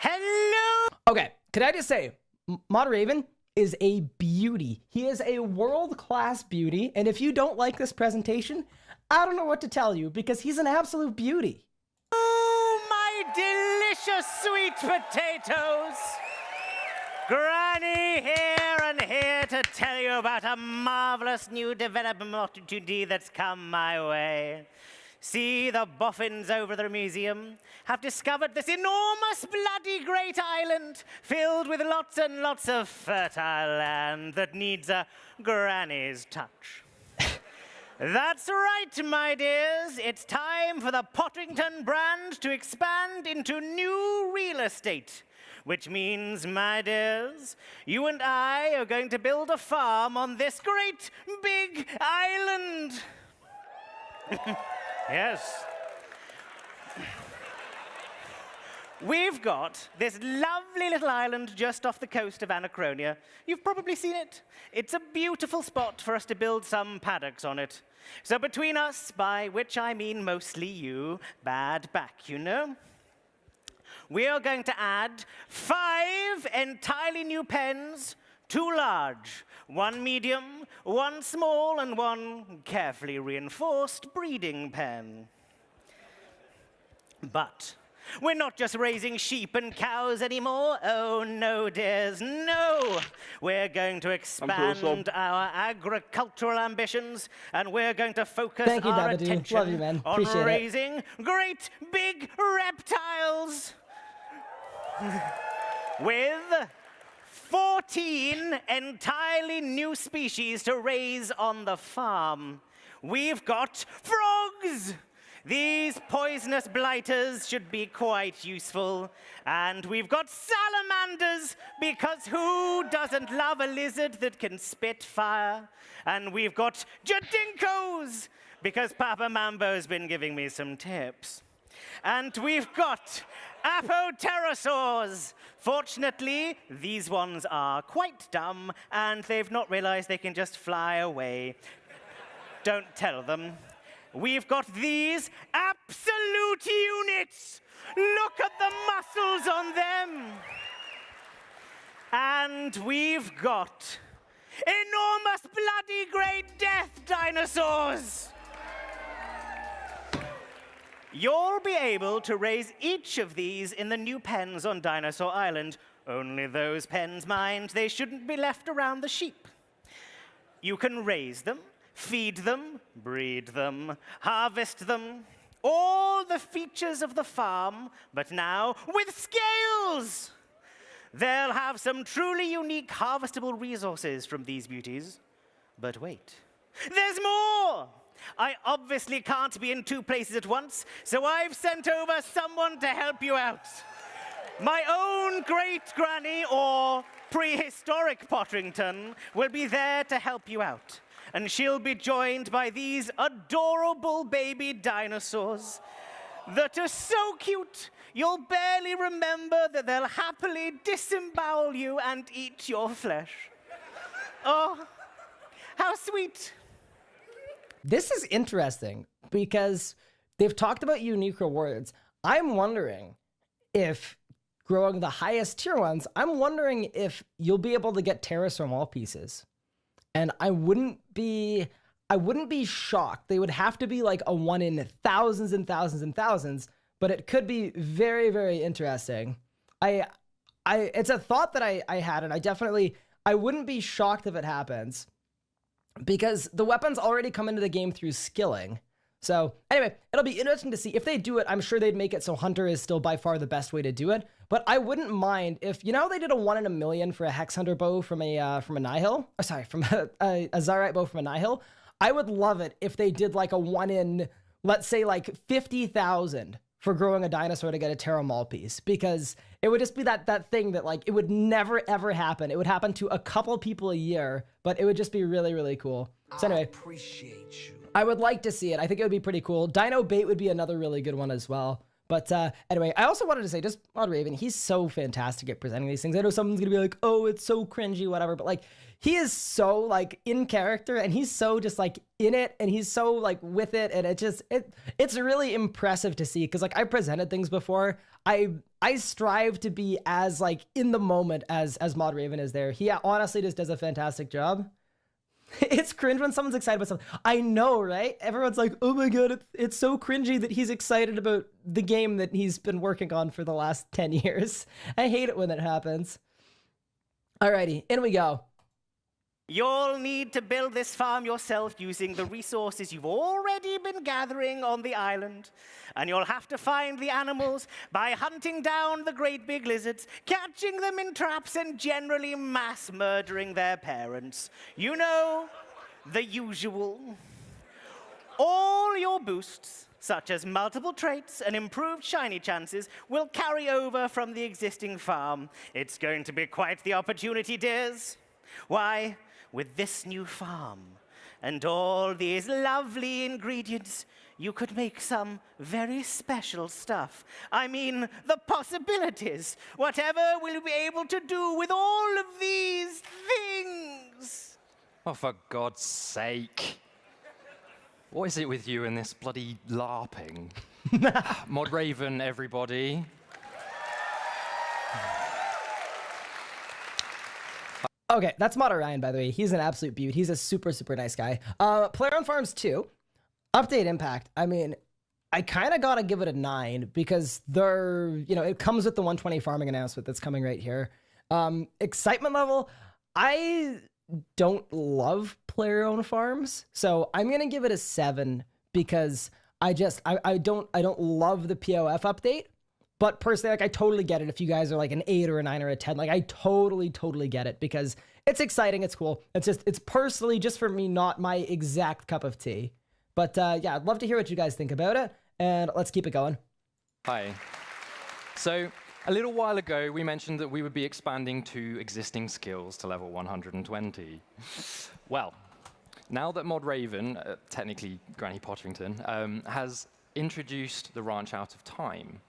Hello. Okay. Could I just say, Mod Raven is a beauty. He is a world-class beauty, and if you don't like this presentation, I don't know what to tell you, because he's an absolute beauty. Oh, my delicious sweet potatoes! Granny here and here to tell you about a marvelous new development opportunity that's come my way. See, the boffins over the museum have discovered this enormous, bloody great island filled with lots and lots of fertile land that needs a granny's touch. That's right, my dears. It's time for the Pottington brand to expand into new real estate. Which means, my dears, you and I are going to build a farm on this great big island. Yes. We've got this lovely little island just off the coast of Anachronia. You've probably seen it. It's a beautiful spot for us to build some paddocks on it. So between us, by which I mean mostly you, bad back, we are going to add 5 entirely new pens, 2 large, 1 medium, 1 small, and 1 carefully reinforced breeding pen. But we're not just raising sheep and cows anymore. Oh, no, dears, no. We're going to expand our agricultural ambitions, and we're going to focus our attention Love you, man. on Appreciate raising great big reptiles. With 14 entirely new species to raise on the farm. We've got frogs. These poisonous blighters should be quite useful. And we've got salamanders, because who doesn't love a lizard that can spit fire? And we've got jadinkos, because Papa Mambo's been giving me some tips. And we've got apopterosaurs. Fortunately, these ones are quite dumb, and they've not realized they can just fly away. Don't tell them. We've got these absolute units. Look at the muscles on them. And we've got enormous bloody great death dinosaurs. You'll be able to raise each of these in the new pens on Dinosaur Island. Only those pens, mind, they shouldn't be left around the sheep. You can raise them, feed them, breed them, harvest them. All the features of the farm, but now with scales. They'll have some truly unique harvestable resources from these beauties. But wait, there's more! I obviously can't be in two places at once, so I've sent over someone to help you out. My own great-granny, or prehistoric Potterington, will be there to help you out. And she'll be joined by these adorable baby dinosaurs that are so cute, you'll barely remember that they'll happily disembowel you and eat your flesh. Oh, how sweet. This is interesting because they've talked about unique rewards. I'm wondering if growing the highest tier ones, I'm wondering if you'll be able to get Terraform all pieces. And I wouldn't be shocked. They would have to be like a 1 in thousands and thousands and thousands, but it could be very, very interesting. It's a thought that I had, and I wouldn't be shocked if it happens because the weapons already come into the game through skilling. So anyway, it'll be interesting to see if they do it. I'm sure they'd make it so Hunter is still by far the best way to do it. But I wouldn't mind if, you know, they did a 1 in a million for a Hex Hunter bow from a Nihil. Oh, sorry, from a Zarite bow from a Nihil. I would love it if they did like a 1 in, let's say like 50,000 for growing a dinosaur to get a Terra Maul piece, because it would just be that thing that like it would never ever happen. It would happen to a couple people a year, but it would just be really, really cool. So anyway, appreciate you. I would like to see it. I think it would be pretty cool. Dino Bait would be another really good one as well. But anyway, I also wanted to say, just Mod Raven, he's so fantastic at presenting these things. I know someone's gonna be like, oh, it's so cringy, whatever, but like, he is so like in character and he's so just like in it and he's so like with it, and it's really impressive to see, because like I presented things before. I strive to be as like in the moment as Mod Raven is there. He honestly just does a fantastic job. It's cringe when someone's excited about something. I know, right? Everyone's like, oh my god, it's so cringy that he's excited about the game that he's been working on for the last 10 years. I hate it when that happens. Alrighty, in we go. You'll need to build this farm yourself using the resources you've already been gathering on the island. And you'll have to find the animals by hunting down the great big lizards, catching them in traps, and generally mass murdering their parents. You know, the usual. All your boosts, such as multiple traits and improved shiny chances, will carry over from the existing farm. It's going to be quite the opportunity, dears. Why? With this new farm and all these lovely ingredients, you could make some very special stuff. I mean, the possibilities. Whatever we'll be able to do with all of these things. Oh, for God's sake. What is it with you and this bloody LARPing? Mod Raven, everybody. Okay, that's Mod Orion, by the way. He's an absolute beaut. He's a super, super nice guy. Player on Farms 2, Update Impact. I mean, I kind of got to give it a 9 because it comes with the 120 farming announcement that's coming right here. Excitement level, I don't love player owned farms, so I'm going to give it a 7 because I don't love the POF update. But personally, like, I totally get it if you guys are like an 8 or a 9 or a 10. Like, I totally get it because it's exciting, it's cool. It's personally, just for me, not my exact cup of tea. But yeah, I'd love to hear what you guys think about it, and let's keep it going. Hi. So, a little while ago, we mentioned that we would be expanding 2 existing skills to level 120. Well, now that Mod Raven, technically Granny Potterington, has introduced the Ranch Out of Time,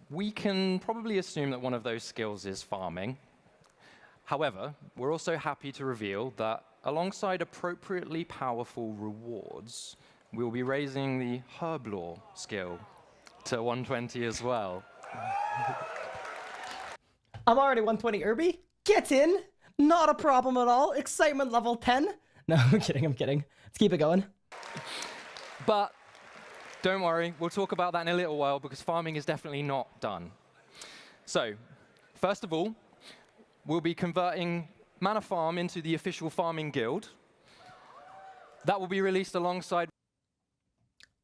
we can probably assume that one of those skills is farming. However, we're also happy to reveal that alongside appropriately powerful rewards, we'll be raising the Herblore skill to 120 as well. I'm already 120 Irby. Get in. Not a problem at all. Excitement level 10. No, I'm kidding. Let's keep it going. But don't worry, we'll talk about that in a little while because farming is definitely not done. So, first of all, we'll be converting Manor Farm into the official farming guild, That will be released alongside.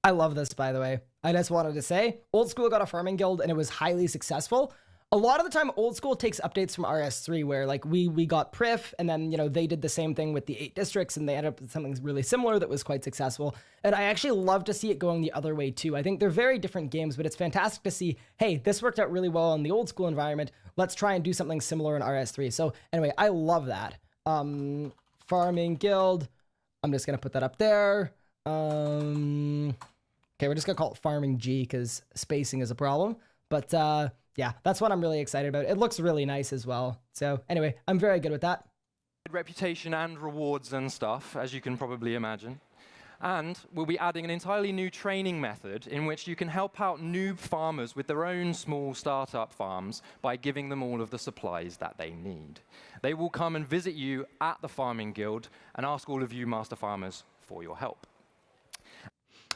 I love this, by the way. I just wanted to say, Old School got a farming guild and it was highly successful. A lot of the time, Old School takes updates from RS3 where like we got Prif and then, they did the same thing with the 8 districts and they ended up with something really similar that was quite successful. And I actually love to see it going the other way too. I think they're very different games, but it's fantastic to see, hey, this worked out really well in the Old School environment. Let's try and do something similar in RS3. So anyway, I love that. Farming guild. I'm just going to put that up there. Okay, we're just going to call it Farming G because spacing is a problem. But yeah, that's what I'm really excited about. It looks really nice as well. So anyway, I'm very good with that. Reputation and rewards and stuff, as you can probably imagine. And we'll be adding an entirely new training method in which you can help out noob farmers with their own small startup farms by giving them all of the supplies that they need. They will come and visit you at the farming guild and ask all of you master farmers for your help.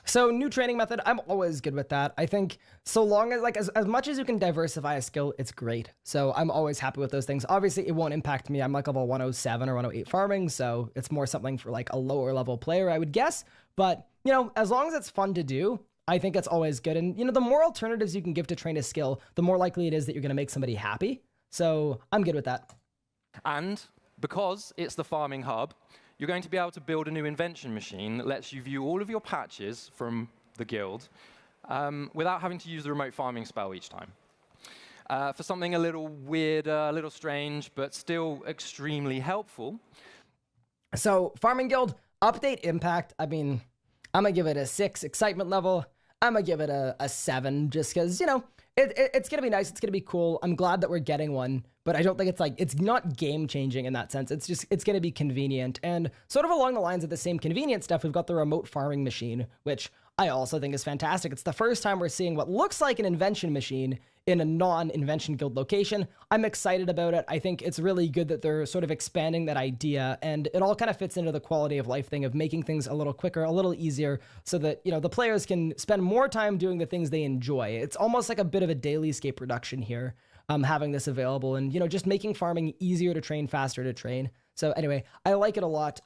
So new training method, I'm always good with that. I think so long as like as much as you can diversify a skill, it's great. So I'm always happy with those things. Obviously, it won't impact me. I'm like level 107 or 108 farming, so it's more something for like a lower level player, I would guess. But, as long as it's fun to do, I think it's always good. And, the more alternatives you can give to train a skill, the more likely it is that you're going to make somebody happy. So I'm good with that. And because it's the farming hub, you're going to be able to build a new invention machine that lets you view all of your patches from the guild without having to use the remote farming spell each time. For something a little weirder, a little strange, but still extremely helpful. So Farming Guild, update impact. I mean, I'm going to give it a 6 excitement level. I'm going to give it a 7 just because, it's going to be nice. It's going to be cool. I'm glad that we're getting one, but I don't think it's not game changing in that sense. It's going to be convenient. And sort of along the lines of the same convenient stuff, we've got the remote farming machine, which I also think is fantastic. It's the first time we're seeing what looks like an invention machine in a non-invention guild location. I'm excited about it. I think it's really good that they're sort of expanding that idea, and it all kind of fits into the quality of life thing of making things a little quicker, a little easier, so that, the players can spend more time doing the things they enjoy. It's almost like a bit of a dailyscape reduction here, having this available, and, just making farming easier to train, faster to train. So anyway, I like it a lot.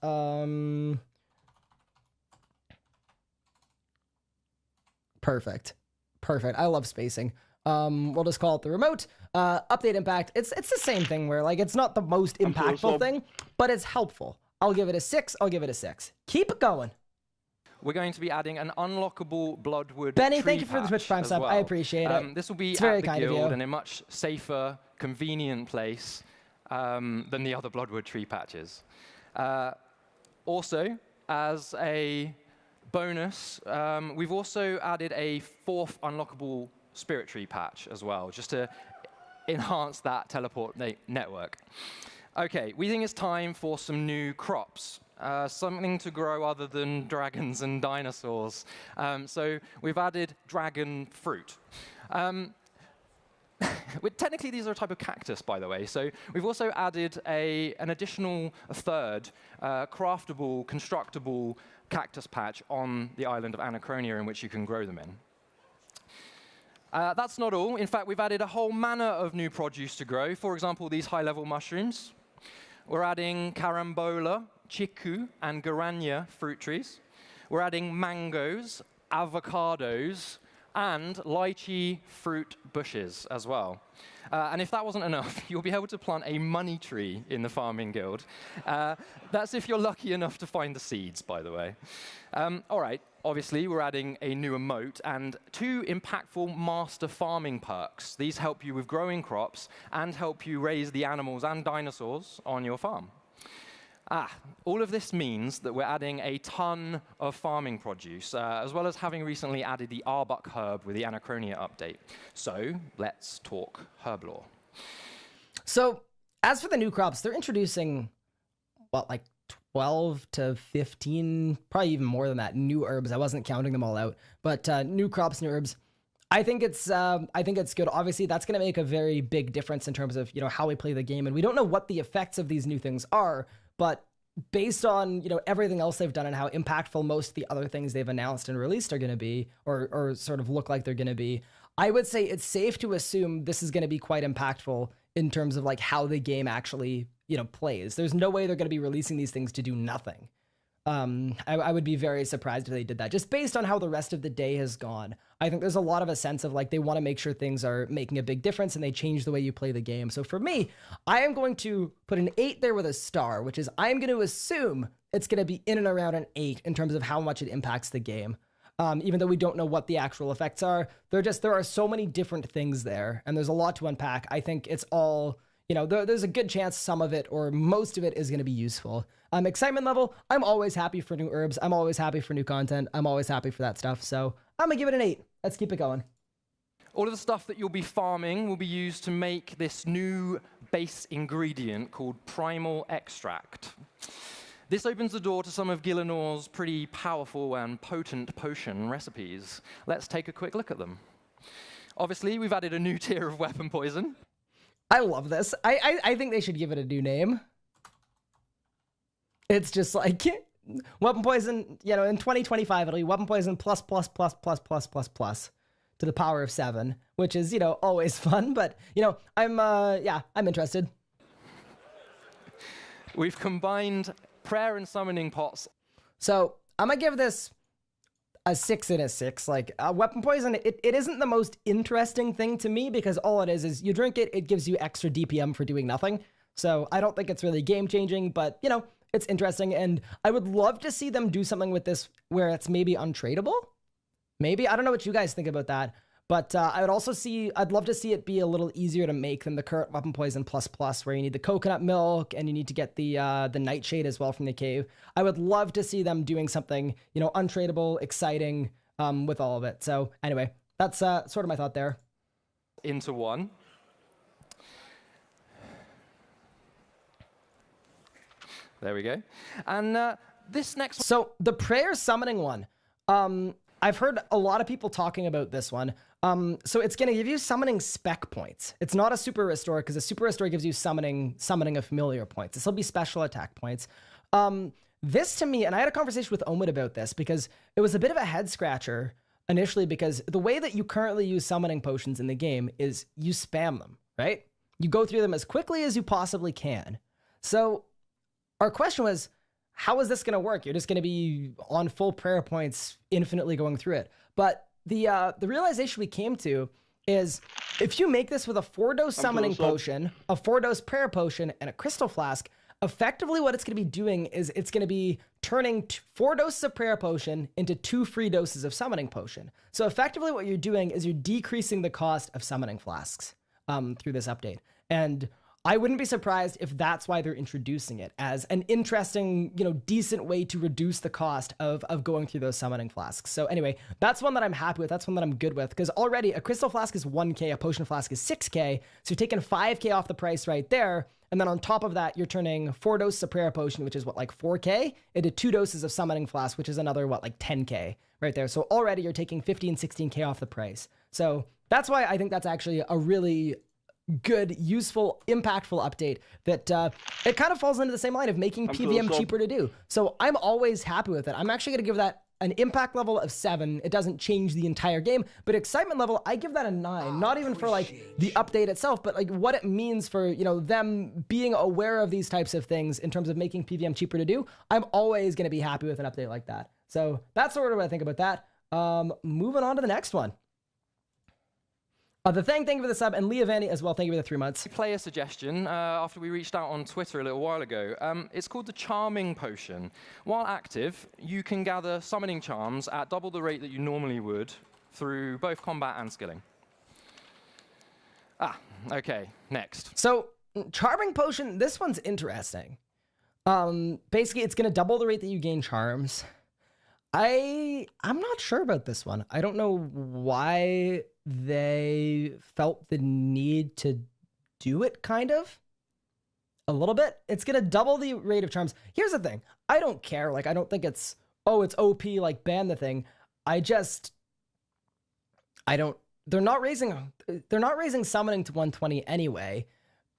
Perfect. I love spacing. We'll just call it the remote. Update impact. It's the same thing where like it's not the most impactful thing, but it's helpful. I'll give it a 6. Keep it going. We're going to be adding an unlockable Bloodwood Benny, tree thank you for the Twitch Prime sub. well. I appreciate it. This will be It's at very the kind of guild you. in a much safer, convenient place than the other Bloodwood tree patches. Also, as a bonus, we've also added a 4th unlockable spirit tree patch as well, just to enhance that teleport network. Okay, we think it's time for some new crops. Something to grow other than dragons and dinosaurs. So we've added dragon fruit. Technically, these are a type of cactus, by the way. So we've also added an additional third craftable, constructable cactus patch on the island of Anachronia in which you can grow them in. That's not all. In fact, we've added a whole manner of new produce to grow. For example, these high-level mushrooms. We're adding carambola, chiku, and guarana fruit trees. We're adding mangoes, avocados, and lychee fruit bushes as well. And if that wasn't enough, you'll be able to plant a money tree in the farming guild. That's if you're lucky enough to find the seeds, by the way. All right, obviously, we're adding a new emote and 2 impactful master farming perks. These help you with growing crops and help you raise the animals and dinosaurs on your farm. All of this means that we're adding a ton of farming produce, as well as having recently added the Arbuck herb with the Anachronia update. So let's talk herb lore. So as for the new crops, they're introducing, like 12 to 15, probably even more than that, new herbs. I wasn't counting them all out, but new crops, new herbs. I think it's good. Obviously, that's going to make a very big difference in terms of, how we play the game. And we don't know what the effects of these new things are, but based on, everything else they've done and how impactful most of the other things they've announced and released are going to be, or sort of look like they're going to be, I would say it's safe to assume this is going to be quite impactful in terms of like how the game actually, plays. There's no way they're going to be releasing these things to do nothing. I would be very surprised if they did that. Just based on how the rest of the day has gone, I think there's a lot of a sense of like they want to make sure things are making a big difference and they change the way you play the game. So for me, I am going to put an 8 there with a star, which is I'm going to assume it's going to be in and around an 8 in terms of how much it impacts the game. Even though we don't know what the actual effects are, there are so many different things there, and there's a lot to unpack. I think it's all, there's a good chance some of it or most of it is going to be useful. Excitement level, I'm always happy for new herbs. I'm always happy for new content. I'm always happy for that stuff. So I'm going to give it an 8. Let's keep it going. All of the stuff that you'll be farming will be used to make this new base ingredient called Primal Extract. This opens the door to some of Gillenor's pretty powerful and potent potion recipes. Let's take a quick look at them. Obviously, we've added a new tier of weapon poison. I love this. I think they should give it a new name. It's just like weapon poison, in 2025, it'll be weapon poison plus to the power of 7, which is, always fun, but, I'm interested. We've combined prayer and summoning pots. So I'm gonna give this a 6 and a 6. Like weapon poison, it isn't the most interesting thing to me because all it is you drink it, it gives you extra DPM for doing nothing. So I don't think it's really game changing, but it's interesting. And I would love to see them do something with this where it's maybe untradeable. Maybe, I don't know what you guys think about that. But I'd love to see it be a little easier to make than the current Weapon Poison Plus, where you need the coconut milk and you need to get the nightshade as well from the cave. I would love to see them doing something, untradeable, exciting with all of it. So anyway, that's sort of my thought there. Into one. There we go. And this next one. So the prayer summoning one. I've heard a lot of people talking about this one. So it's going to give you summoning spec points. It's not a super restore because a super restore gives you summoning of familiar points. This will be special attack points. This to me, and I had a conversation with Omid about this because it was a bit of a head scratcher initially because the way that you currently use summoning potions in the game is you spam them, right? You go through them as quickly as you possibly can. So our question was, how is this going to work? You're just going to be on full prayer points, infinitely going through it. But the realization we came to is if you make this with a 4-dose summoning potion, a 4-dose prayer potion, and a crystal flask, effectively what it's going to be doing is it's going to be turning 4 doses of prayer potion into 2 free doses of summoning potion. So effectively what you're doing is you're decreasing the cost of summoning flasks through this update. And I wouldn't be surprised if that's why they're introducing it as an interesting, decent way to reduce the cost of going through those summoning flasks. So anyway, that's one that I'm happy with. That's one that I'm good with because already a crystal flask is 1K, a potion flask is 6K. So you're taking 5K off the price right there. And then on top of that, you're turning 4 doses of prayer potion, which is 4K, into 2 doses of summoning flask, which is another 10K right there. So already you're taking 15, 16K off the price. So that's why I think that's actually a really good, useful, impactful update that it kind of falls into the same line of making PVM cheaper to do. So I'm always happy with it. I'm actually going to give that an impact level of 7. It doesn't change the entire game, but excitement level, I give that a 9. Not even for the update itself, but what it means for, them being aware of these types of things in terms of making PVM cheaper to do. I'm always going to be happy with an update like that. So that's sort of what I think about that. Moving on to the next one. The thank you for the sub, and Leah Vanny as well, thank you for the 3 months. Player suggestion after we reached out on Twitter a little while ago. It's called the Charming Potion. While active, you can gather summoning charms at double the rate that you normally would through both combat and skilling. Okay, next. So, Charming Potion, this one's interesting. Basically, it's going to double the rate that you gain charms. I'm not sure about this one. I don't know why they felt the need to do it, kind of. A little bit. It's going to double the rate of charms. Here's the thing. I don't care. I don't think it's OP, ban the thing. They're not raising summoning to 120 anyway.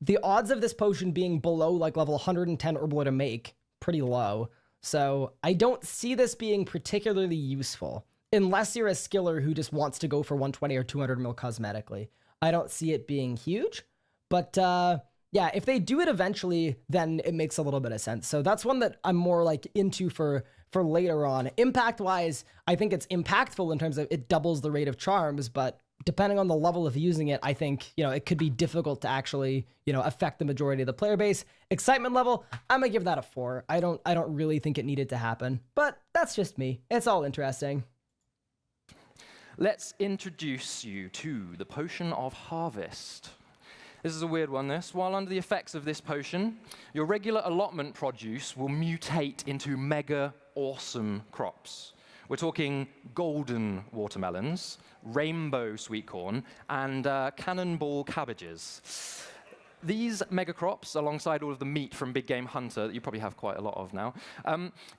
The odds of this potion being below level 110 Herbal to make, pretty low. So I don't see this being particularly useful unless you're a skiller who just wants to go for 120 or 200 mil cosmetically. I don't see it being huge, but yeah, if they do it eventually, then it makes a little bit of sense. So that's one that I'm more like into for later on. Impact wise, I think it's impactful in terms of it doubles the rate of charms, but depending on the level of using it, I think, it could be difficult to actually, affect the majority of the player base. Excitement level, I'm gonna give that a 4. I don't really think it needed to happen, but that's just me. It's all interesting. Let's introduce you to the Potion of Harvest. This is a weird one, this. While under the effects of this potion, your regular allotment produce will mutate into mega awesome crops. We're talking golden watermelons, rainbow sweet corn, and cannonball cabbages. These mega crops, alongside all of the meat from Big Game Hunter, that you probably have quite a lot of now,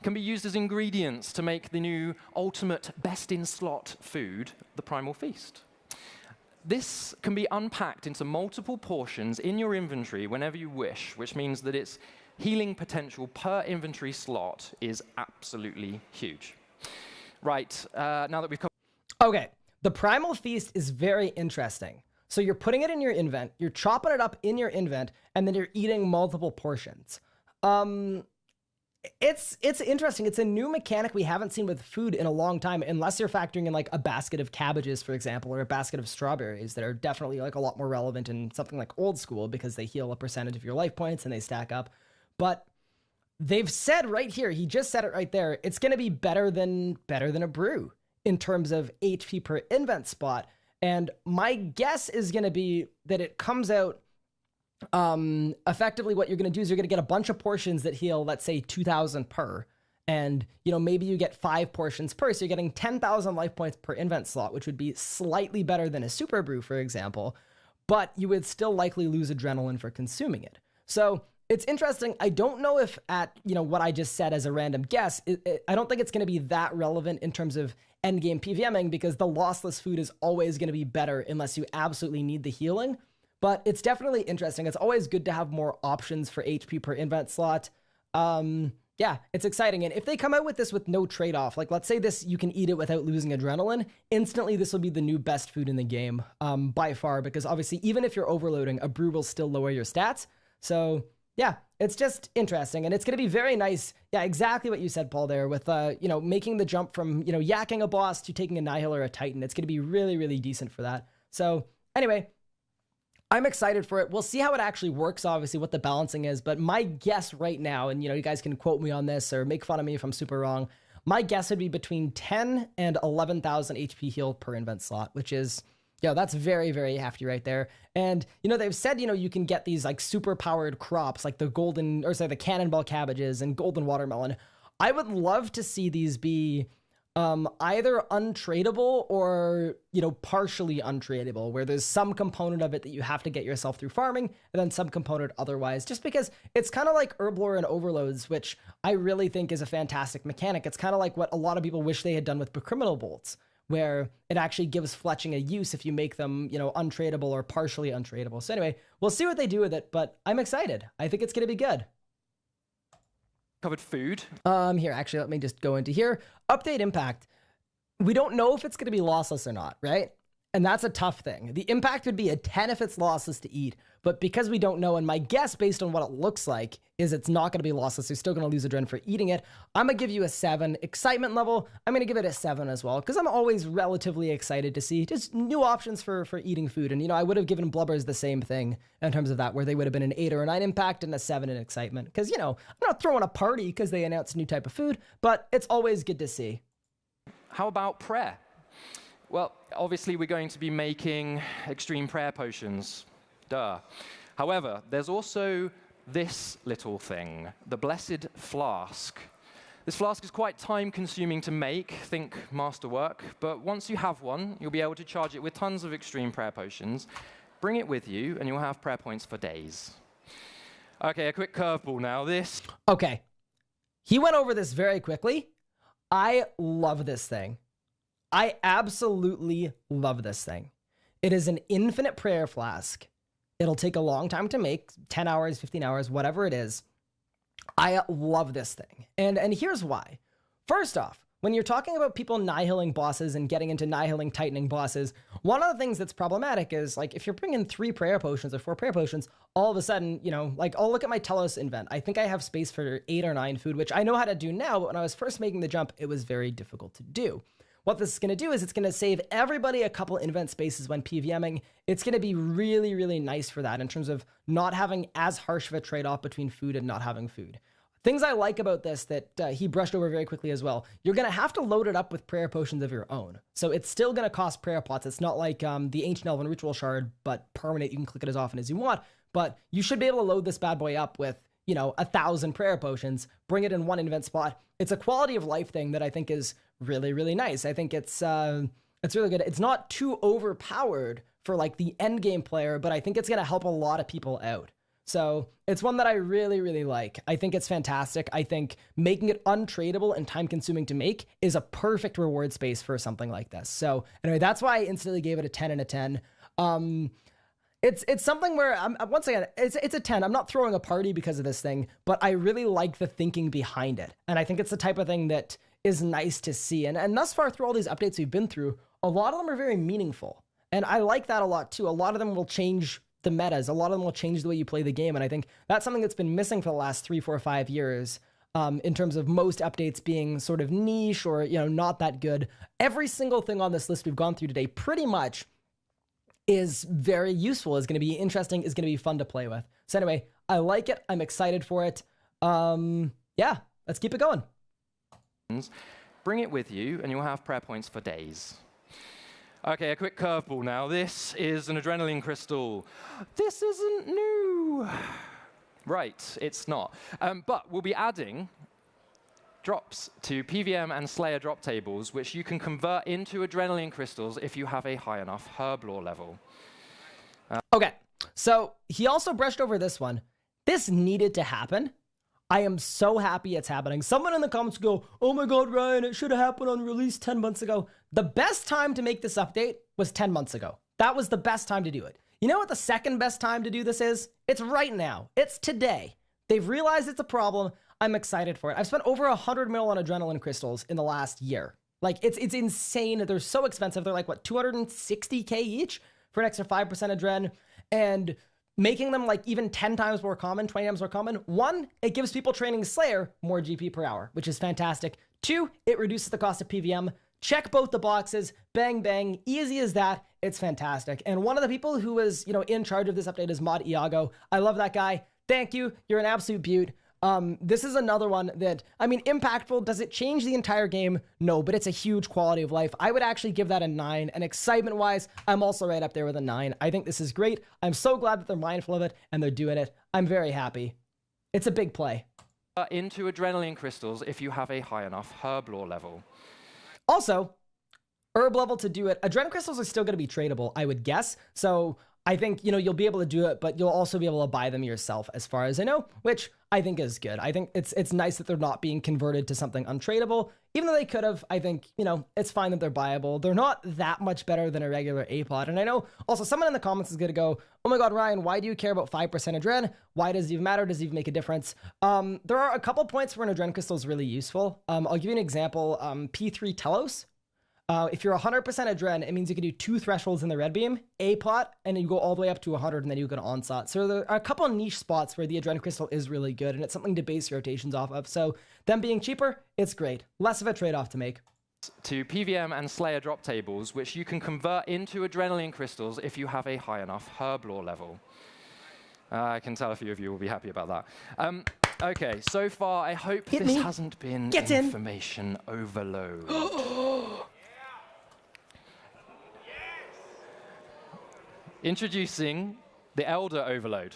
can be used as ingredients to make the new ultimate best-in-slot food, the Primal Feast. This can be unpacked into multiple portions in your inventory whenever you wish, which means that its healing potential per inventory slot is absolutely huge. Right, now that we've covered... Okay, the Primal Feast is very interesting. So you're putting it in your invent, you're chopping it up in your invent, and then you're eating multiple portions. It's interesting. It's a new mechanic we haven't seen with food in a long time, unless you're factoring in like a basket of cabbages, for example, or a basket of strawberries that are definitely like a lot more relevant in something like old school because they heal a percentage of your life points and they stack up. But they've said right here, he just said it right there, it's going to be better than a brew in terms of HP per invent spot. And my guess is going to be that it comes out effectively what you're going to do is you're going to get a bunch of portions that heal, let's say 2,000 per, and maybe you get 5 portions per, so you're getting 10,000 life points per invent slot, which would be slightly better than a super brew, for example, but you would still likely lose adrenaline for consuming it. So it's interesting. I don't know if at what I just said as a random guess, I don't think it's going to be that relevant in terms of endgame PVMing, because the lossless food is always going to be better unless you absolutely need the healing. But it's definitely interesting. It's always good to have more options for HP per invent slot. Yeah, it's exciting. And if they come out with this with no trade-off, like let's say this, you can eat it without losing adrenaline, instantly this will be the new best food in the game by far, because obviously even if you're overloading, a brew will still lower your stats. So yeah, it's just interesting. And it's going to be very nice. Yeah, exactly what you said, Paul, there with, making the jump from, yakking a boss to taking a Nihil or a Titan. It's going to be really, really decent for that. So anyway, I'm excited for it. We'll see how it actually works, obviously, what the balancing is. But my guess right now, and you guys can quote me on this or make fun of me if I'm super wrong, my guess would be between 10 and 11,000 HP healed per invent slot, which is, that's very, very hefty right there. And, they've said, you can get these like super powered crops, like the the cannonball cabbages and golden watermelon. I would love to see these be either untradeable or, partially untradeable, where there's some component of it that you have to get yourself through farming and then some component otherwise, just because it's kind of like Herblore and Overloads, which I really think is a fantastic mechanic. It's kind of like what a lot of people wish they had done with Criminal Bolts, where it actually gives fletching a use if you make them, untradeable or partially untradeable. So anyway, we'll see what they do with it, but I'm excited. I think it's going to be good. Covered food. Here, actually, let me just go into here. Update impact. We don't know if it's going to be lossless or not, right? And that's a tough thing. The impact would be a 10 if it's lossless to eat, but because we don't know, and my guess based on what it looks like is it's not going to be lossless. You're still going to lose adrenaline for eating it. I'm going to give you a 7. Excitement level, I'm going to give it a 7 as well, because I'm always relatively excited to see just new options for eating food. And, I would have given Blubbers the same thing in terms of that, where they would have been an 8 or a 9 impact and a 7 in excitement. Because, I'm not throwing a party because they announced a new type of food, but it's always good to see. How about prayer? Well, obviously we're going to be making extreme prayer potions. Duh. However, there's also this little thing, the Blessed Flask. This flask is quite time-consuming to make, think masterwork, but once you have one, you'll be able to charge it with tons of extreme prayer potions. Bring it with you, and you'll have prayer points for days. Okay, a quick curveball now. Okay. He went over this very quickly. I love this thing. I absolutely love this thing. It is an infinite prayer flask. It'll take a long time to make, 10 hours, 15 hours, whatever it is. I love this thing. And here's why. First off, when you're talking about people nihilling bosses and getting into nihilling tightening bosses, one of the things that's problematic is, like, if you're bringing 3 prayer potions or 4 prayer potions, all of a sudden, you know, like, I'll look at my Telos invent. I think I have space for 8 or 9 food, which I know how to do now, but when I was first making the jump, it was very difficult to do. What this is going to do is it's going to save everybody a couple invent spaces when PVMing. It's going to be really, really nice for that in terms of not having as harsh of a trade-off between food and not having food. Things I like about this that he brushed over very quickly as well. You're going to have to load it up with prayer potions of your own. So it's still going to cost prayer pots. It's not like the Ancient Elven Ritual Shard, but permanent. You can click it as often as you want. But you should be able to load this bad boy up with, you know, 1,000 prayer potions, bring it in one invent spot. It's a quality of life thing that I think is really, really nice. I think it's really good. It's not too overpowered for like the end game player, but I think it's going to help a lot of people out. So it's one that I really, really like. I think it's fantastic. I think making it untradeable and time consuming to make is a perfect reward space for something like this. So anyway, that's why I instantly gave it a 10 and a 10. It's something where once again, it's a 10. I'm not throwing a party because of this thing, but I really like the thinking behind it. And I think it's the type of thing that is nice to see. And thus far through all these updates we've been through, a lot of them are very meaningful. And I like that a lot too. A lot of them will change the metas. A lot of them will change the way you play the game. And I think that's something that's been missing for the last 3, 4, 5 years in terms of most updates being sort of niche or, you know, not that good. Every single thing on this list we've gone through today pretty much is very useful, is going to be interesting, is going to be fun to play with. So anyway, I like it. I'm excited for it. Yeah, let's keep it going. Bring it with you, and you'll have prayer points for days. Okay, a quick curveball now. This is an adrenaline crystal. This isn't new. Right, it's not. But we'll be adding drops to PVM and Slayer drop tables, which you can convert into adrenaline crystals if you have a high enough herb lore level. Okay, so he also brushed over this one. This needed to happen. I am so happy it's happening. Someone in the comments go, oh my God, Ryan, it should have happened on release 10 months ago. The best time to make this update was 10 months ago. That was the best time to do it. You know what the second best time to do this is? It's right now. It's today. They've realized it's a problem. I'm excited for it. I've spent over 100 mil on adrenaline crystals in the last year. Like, it's insane. They're so expensive. They're like, what, 260K each for an extra 5% adren? And making them like even 10 times more common, 20 times more common. 1, it gives people training Slayer more GP per hour, which is fantastic. 2, it reduces the cost of PVM. Check both the boxes, bang, bang, easy as that. It's fantastic. And one of the people who is, you know, in charge of this update is Mod Iago. I love that guy. Thank you. You're an absolute beaut. This is another one that, I mean, impactful. Does it change the entire game? No, but it's a huge quality of life. I would actually give that a 9. And excitement-wise, I'm also right up there with a 9. I think this is great. I'm so glad that they're mindful of it and they're doing it. I'm very happy. It's a big play. Into adrenaline crystals if you have a high enough herb lore level. Also, herb level to do it. Adrenaline crystals are still going to be tradable, I would guess. So I think, you know, you'll be able to do it, but you'll also be able to buy them yourself, as far as I know, which I think is good. I think it's nice that they're not being converted to something untradeable. Even though they could have, I think, you know, it's fine that they're buyable. They're not that much better than a regular A-plot. And I know also someone in the comments is going to go, oh my God, Ryan, why do you care about 5% adren? Why does it even matter? Does it even make a difference? There are a couple points where an adren crystal is really useful. I'll give you an example. P3 Telos. If you're 100% adren, it means you can do 2 thresholds in the red beam, A plot, and then you go all the way up to 100, and then you go to onslaught. So there are a couple of niche spots where the adren crystal is really good, and it's something to base your rotations off of. So them being cheaper, it's great. Less of a trade-off to make. To PVM and Slayer drop tables, which you can convert into adrenaline crystals if you have a high enough herb lore level. I can tell a few of you will be happy about that. Okay, so far, I hope this hasn't been information overload. Introducing the Elder Overload.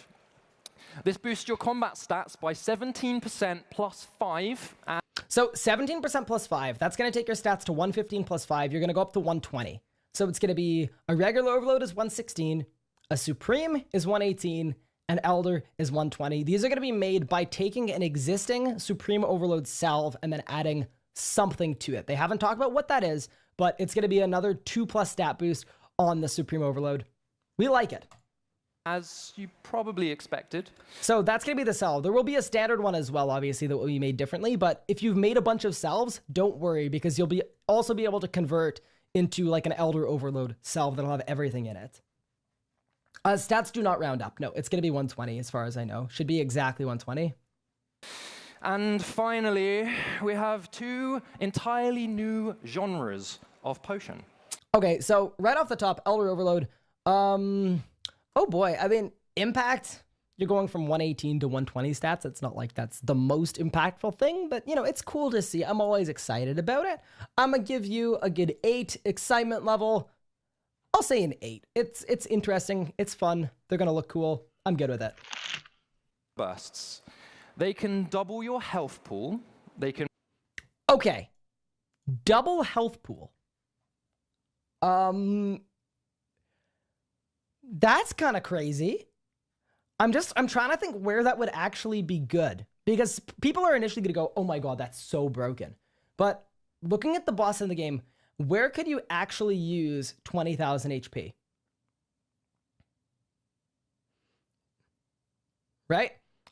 This boosts your combat stats by 17% plus 5. So 17% plus 5, that's going to take your stats to 115 plus 5. You're going to go up to 120. So it's going to be a regular Overload is 116, a Supreme is 118, and Elder is 120. These are going to be made by taking an existing Supreme Overload salve and then adding something to it. They haven't talked about what that is, but it's going to be another 2+ stat boost on the Supreme Overload. We like it. as you probably expected. So that's going to be the salve. There will be a standard one as well, obviously, that will be made differently. But if you've made a bunch of salves, don't worry, because you'll also be able to convert into like an Elder Overload salve that'll have everything in it. Stats do not round up. No, it's going to be 120 as far as I know. Should be exactly 120. And finally, we have 2 entirely new genres of potion. Okay, so right off the top, Elder Overload. Oh boy, I mean, impact, you're going from 118 to 120 stats. It's not like that's the most impactful thing, but, you know, it's cool to see. I'm always excited about it. I'm going to give you a good 8 excitement level. I'll say an 8. It's interesting. It's fun. They're going to look cool. I'm good with it. Bursts. They can double your health pool. They can... Okay. Double health pool. That's kind of crazy. I'm trying to think where that would actually be good, because people are initially going to go, oh my god, that's so broken. But looking at the boss in the game, where could you actually use 20,000 HP? Right?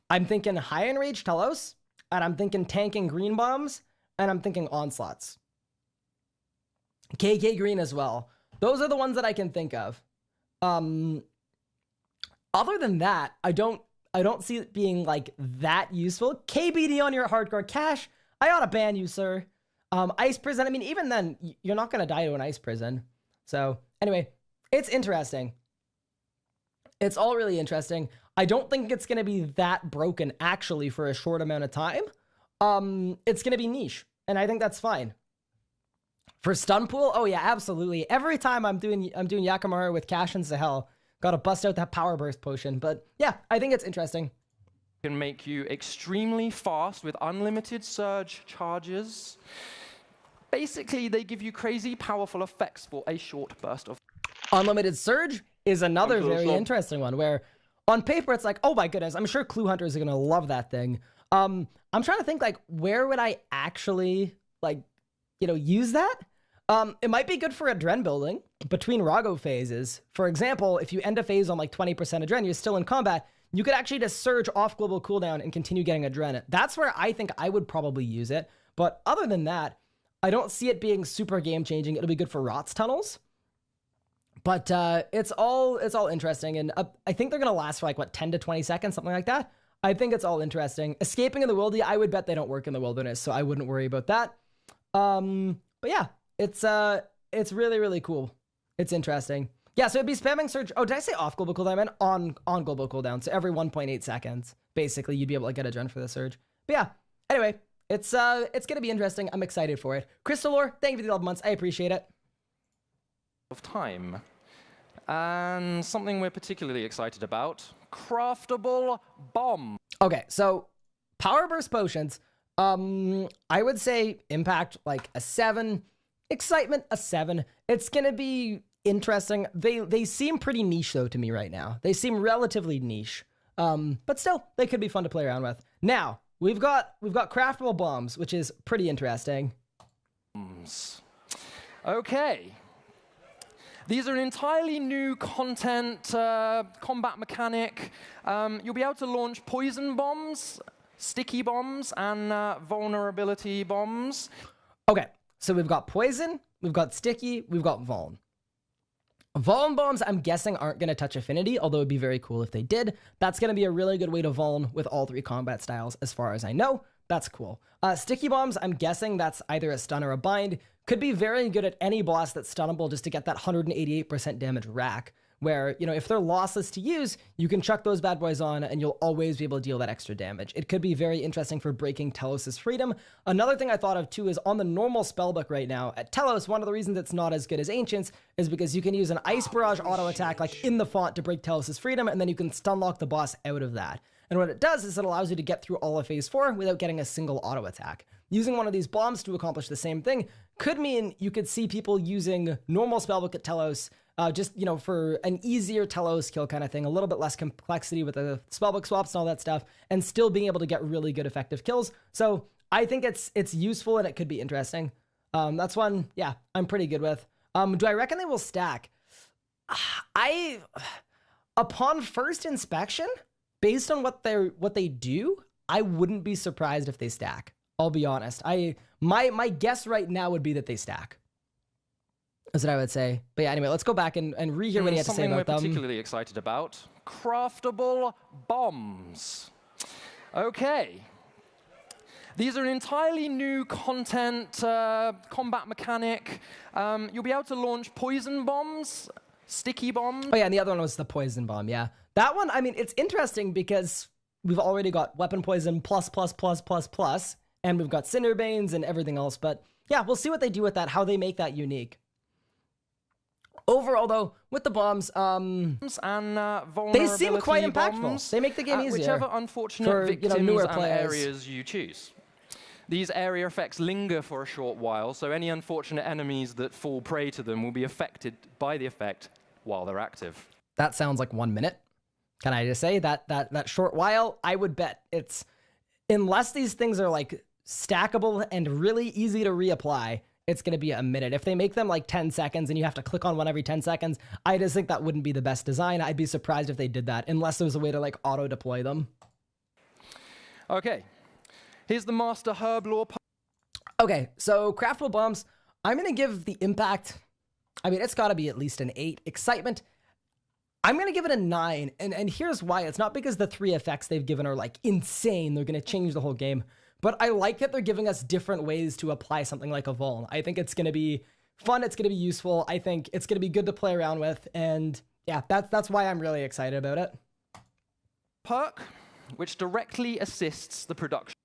I'm thinking high enrage Telos, and I'm thinking tanking green bombs, and I'm thinking onslaughts. KK green as well. Those are the ones that I can think of. Other than that, I don't see it being like that useful. KBD on your hardcore cash. I ought to ban you, sir. Ice prison. I mean, even then, you're not gonna die to an ice prison. So anyway, it's interesting. It's all really interesting. I don't think it's gonna be that broken actually for a short amount of time. It's gonna be niche, and I think that's fine. For stun pool, oh yeah, absolutely. Every time I'm doing Yakamaru with Cash and Sahel, gotta bust out that power burst potion. But yeah, I think it's interesting. Can make you extremely fast with unlimited surge charges. Basically, they give you crazy powerful effects for a short burst of... Unlimited surge is another very interesting one, where on paper it's like, oh my goodness, I'm sure clue hunters are gonna love that thing. I'm trying to think, like, where would I actually, like, you know, use that? It might be good for adren building between Rago phases. For example, if you end a phase on like 20% adren, you're still in combat, you could actually just surge off global cooldown and continue getting adren. That's where I think I would probably use it. But other than that, I don't see it being super game changing. It'll be good for Rot's tunnels. But it's all interesting, and I think they're gonna last for like what, 10 to 20 seconds, something like that. I think it's all interesting. Escaping in the wildy, I would bet they don't work in the wilderness, so I wouldn't worry about that. But yeah, it's really, really cool. It's interesting. Yeah, so it'd be spamming surge. Oh, did I say off global cooldown? I meant on global cooldown. So every 1.8 seconds, basically, you'd be able to get a gen for the surge. But yeah, anyway, it's gonna be interesting. I'm excited for it. Crystal Lore, thank you for the 11 months. I appreciate it. Of time. And something we're particularly excited about, craftable bomb. Okay, so power burst potions. I would say impact like a 7, excitement a 7. It's gonna be interesting. They seem pretty niche though to me right now. They seem relatively niche, but still they could be fun to play around with. Now we've got craftable bombs, which is pretty interesting. Okay. These are an entirely new content, combat mechanic. You'll be able to launch poison bombs, sticky bombs, and vulnerability bombs. Okay, so we've got poison, we've got sticky, we've got vuln. Vuln bombs, I'm guessing, aren't going to touch affinity, although it'd be very cool if they did. That's going to be a really good way to vuln with all 3 combat styles, as far as I know. That's cool. Sticky bombs, I'm guessing that's either a stun or a bind. Could be very good at any boss that's stunnable just to get that 188% damage rack, where, you know, if they're lossless to use, you can chuck those bad boys on and you'll always be able to deal that extra damage. It could be very interesting for breaking Telos' freedom. Another thing I thought of too is on the normal spellbook right now, at Telos, one of the reasons it's not as good as Ancients is because you can use an Ice Barrage auto attack like in the font to break Telos' freedom, and then you can stun lock the boss out of that. And what it does is it allows you to get through all of phase 4 without getting a single auto attack. Using one of these bombs to accomplish the same thing could mean you could see people using normal spellbook at Telos, just, you know, for an easier Telos kill kind of thing, a little bit less complexity with the spellbook swaps and all that stuff, and still being able to get really good effective kills. So I think it's useful and it could be interesting. That's one, yeah, I'm pretty good with. Do I reckon they will stack? upon first inspection, based on what they do, I wouldn't be surprised if they stack. I'll be honest. My guess right now would be that they stack. That's what I would say. But yeah, anyway, let's go back and rehear what he had to say about them. Something we're particularly excited about: craftable bombs. Okay. These are an entirely new content, combat mechanic. You'll be able to launch poison bombs, sticky bombs. Oh yeah, and the other one was the poison bomb, yeah. That one, I mean, it's interesting because we've already got weapon poison plus, and we've got Cinderbanes and everything else. But yeah, we'll see what they do with that, how they make that unique. Overall, though, with the bombs, they seem quite impactful. Bombs, they make the game easier. Whichever unfortunate for, victims newer and areas you choose. These area effects linger for a short while, so any unfortunate enemies that fall prey to them will be affected by the effect while they're active. That sounds like 1 minute. Can I just say that short while? I would bet it's, unless these things are like stackable and really easy to reapply, it's going to be a minute. If they make them like 10 seconds and you have to click on one every 10 seconds, I just think that wouldn't be the best design. I'd be surprised if they did that, unless there was a way to like auto deploy them. Okay. Here's the Master Herblore. Okay, so craftable bombs, I'm going to give the impact, I mean, it's got to be at least an 8. Excitement, I'm going to give it a 9. And here's why. It's not because the 3 effects they've given are like insane. They're going to change the whole game. But I like that they're giving us different ways to apply something like a Vuln. I think it's going to be fun. It's going to be useful. I think it's going to be good to play around with. And yeah, that's why I'm really excited about it. Perk, which directly assists the production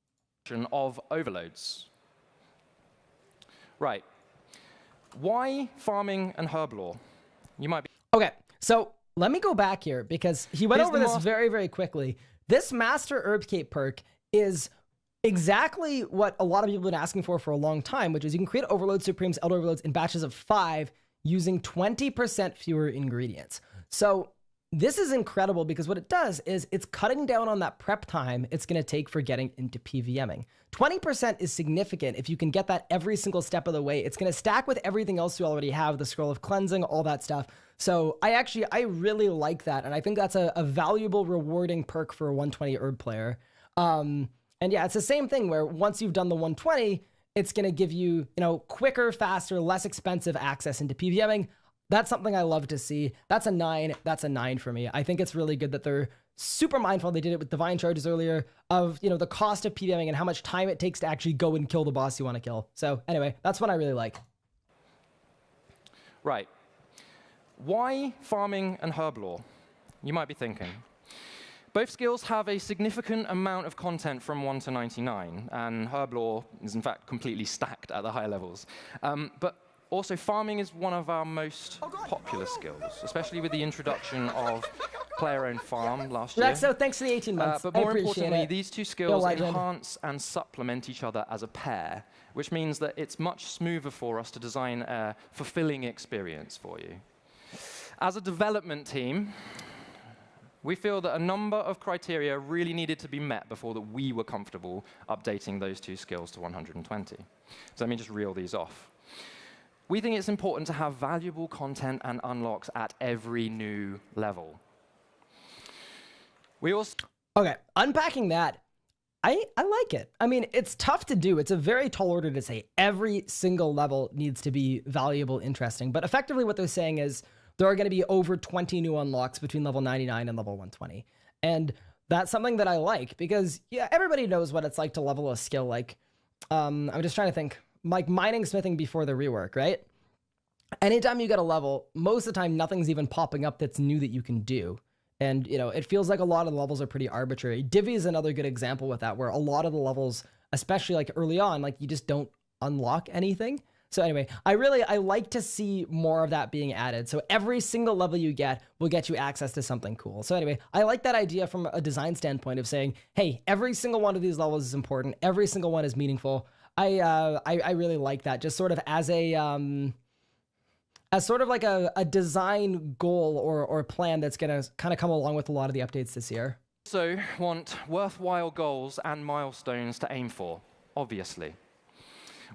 of overloads. Right. Why farming and herblore? You might be... Okay, so let me go back here because he went over this very, very quickly. This Master Runescape perk is exactly what a lot of people have been asking for a long time, which is you can create Overload Supremes, Elder Overloads in batches of 5 using 20% fewer ingredients. So this is incredible because what it does is it's cutting down on that prep time it's going to take for getting into PVMing. 20% is significant if you can get that every single step of the way. It's going to stack with everything else you already have, the Scroll of Cleansing, all that stuff. So I really like that, and I think that's a valuable, rewarding perk for a 120 herb player. And yeah, it's the same thing where once you've done the 120, it's going to give you, quicker, faster, less expensive access into PVMing. That's something I love to see. That's a 9. That's a 9 for me. I think it's really good that they're super mindful. They did it with Divine Charges earlier of, the cost of PVMing and how much time it takes to actually go and kill the boss you want to kill. So anyway, that's what I really like. Right. Why farming and herblore? You might be thinking. Both skills have a significant amount of content from 1 to 99, and herblore is in fact completely stacked at the higher levels. But also, farming is one of our most popular skills, especially with the introduction of player-owned farm last year. So thanks for the 18 months. But more importantly, these two skills enhance and supplement each other as a pair, which means that it's much smoother for us to design a fulfilling experience for you. As a development team, we feel that a number of criteria really needed to be met before that we were comfortable updating those two skills to 120. So let me just reel these off. We think it's important to have valuable content and unlocks at every new level. We also... Okay, unpacking that, I like it. I mean, it's tough to do. It's a very tall order to say every single level needs to be valuable, interesting. But effectively what they're saying is there are going to be over 20 new unlocks between level 99 and level 120. And that's something that I like because, yeah, everybody knows what it's like to level a skill. Like, I'm just trying to think, like mining, smithing before the rework, right? Anytime you get a level, most of the time, nothing's even popping up that's new that you can do. And, it feels like a lot of the levels are pretty arbitrary. Divi is another good example with that, where a lot of the levels, especially like early on, like you just don't unlock anything. So anyway, I like to see more of that being added. So every single level you get will get you access to something cool. So anyway, I like that idea from a design standpoint of saying, hey, every single one of these levels is important. Every single one is meaningful. I really like that, just sort of as sort of like a design goal or plan that's going to kind of come along with a lot of the updates this year. So want worthwhile goals and milestones to aim for, obviously.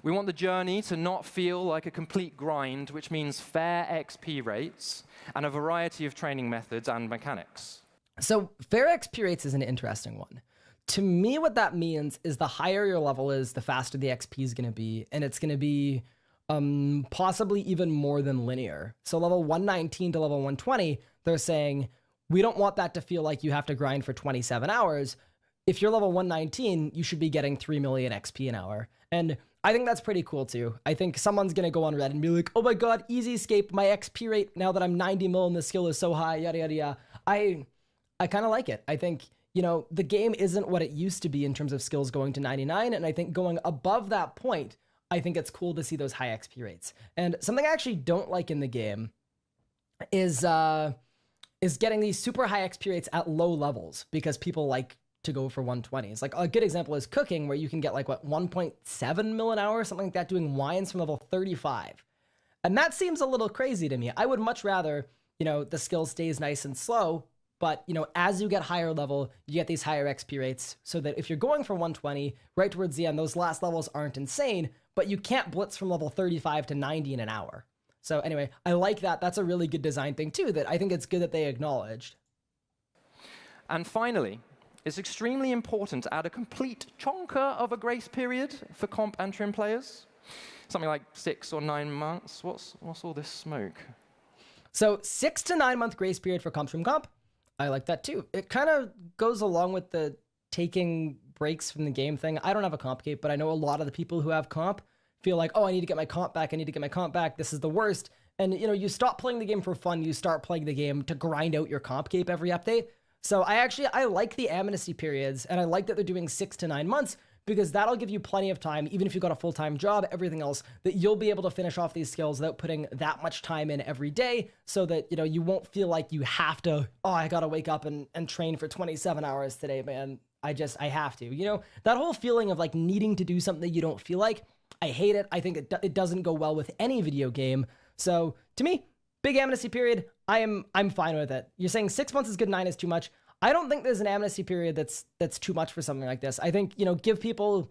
We want the journey to not feel like a complete grind, which means fair XP rates and a variety of training methods and mechanics. So fair XP rates is an interesting one. To me, what that means is the higher your level is, the faster the XP is going to be, and it's going to be possibly even more than linear. So level 119 to level 120, they're saying, we don't want that to feel like you have to grind for 27 hours. If you're level 119, you should be getting 3 million XP an hour. And I think that's pretty cool too. I think someone's going to go on Reddit and be like, oh my God, easy escape. My XP rate now that I'm 90 mil and the skill is so high, yada, yada, yada. I kind of like it. I think, you know, the game isn't what it used to be in terms of skills going to 99. And I think going above that point, I think it's cool to see those high XP rates. And something I actually don't like in the game is getting these super high XP rates at low levels, because people like to go for 120s. Like a good example is cooking, where you can get like what, 1.7 mil an hour, something like that, doing wines from level 35. And that seems a little crazy to me. I would much rather, you know, the skill stays nice and slow, but, you know, as you get higher level, you get these higher XP rates, so that if you're going for 120 right towards the end, those last levels aren't insane, but you can't blitz from level 35 to 90 in an hour. So anyway, I like that. That's a really good design thing too, that I think it's good that they acknowledged. And finally, it's extremely important to add a complete chonker of a grace period for comp and trim players. Something like 6 or 9 months. What's all this smoke? So 6 to 9 month grace period for comp trim comp. I like that too. It kind of goes along with the taking breaks from the game thing. I don't have a comp cape, but I know a lot of the people who have comp feel like, oh, I need to get my comp back. I need to get my comp back. This is the worst. And, you know, you stop playing the game for fun. You start playing the game to grind out your comp cape every update. So I like the amnesty periods, and I like that they're doing 6 to 9 months, because that'll give you plenty of time, even if you've got a full-time job, everything else, that you'll be able to finish off these skills without putting that much time in every day, so that, you know, you won't feel like you have to, oh, I gotta wake up and train for 27 hours today, man. I have to. You know, that whole feeling of like needing to do something you don't feel like, I hate it. I think it doesn't go well with any video game. So to me, big amnesty period, I'm fine with it. You're saying 6 months is good, 9 is too much. I don't think there's an amnesty period that's too much for something like this. I think, you know, give people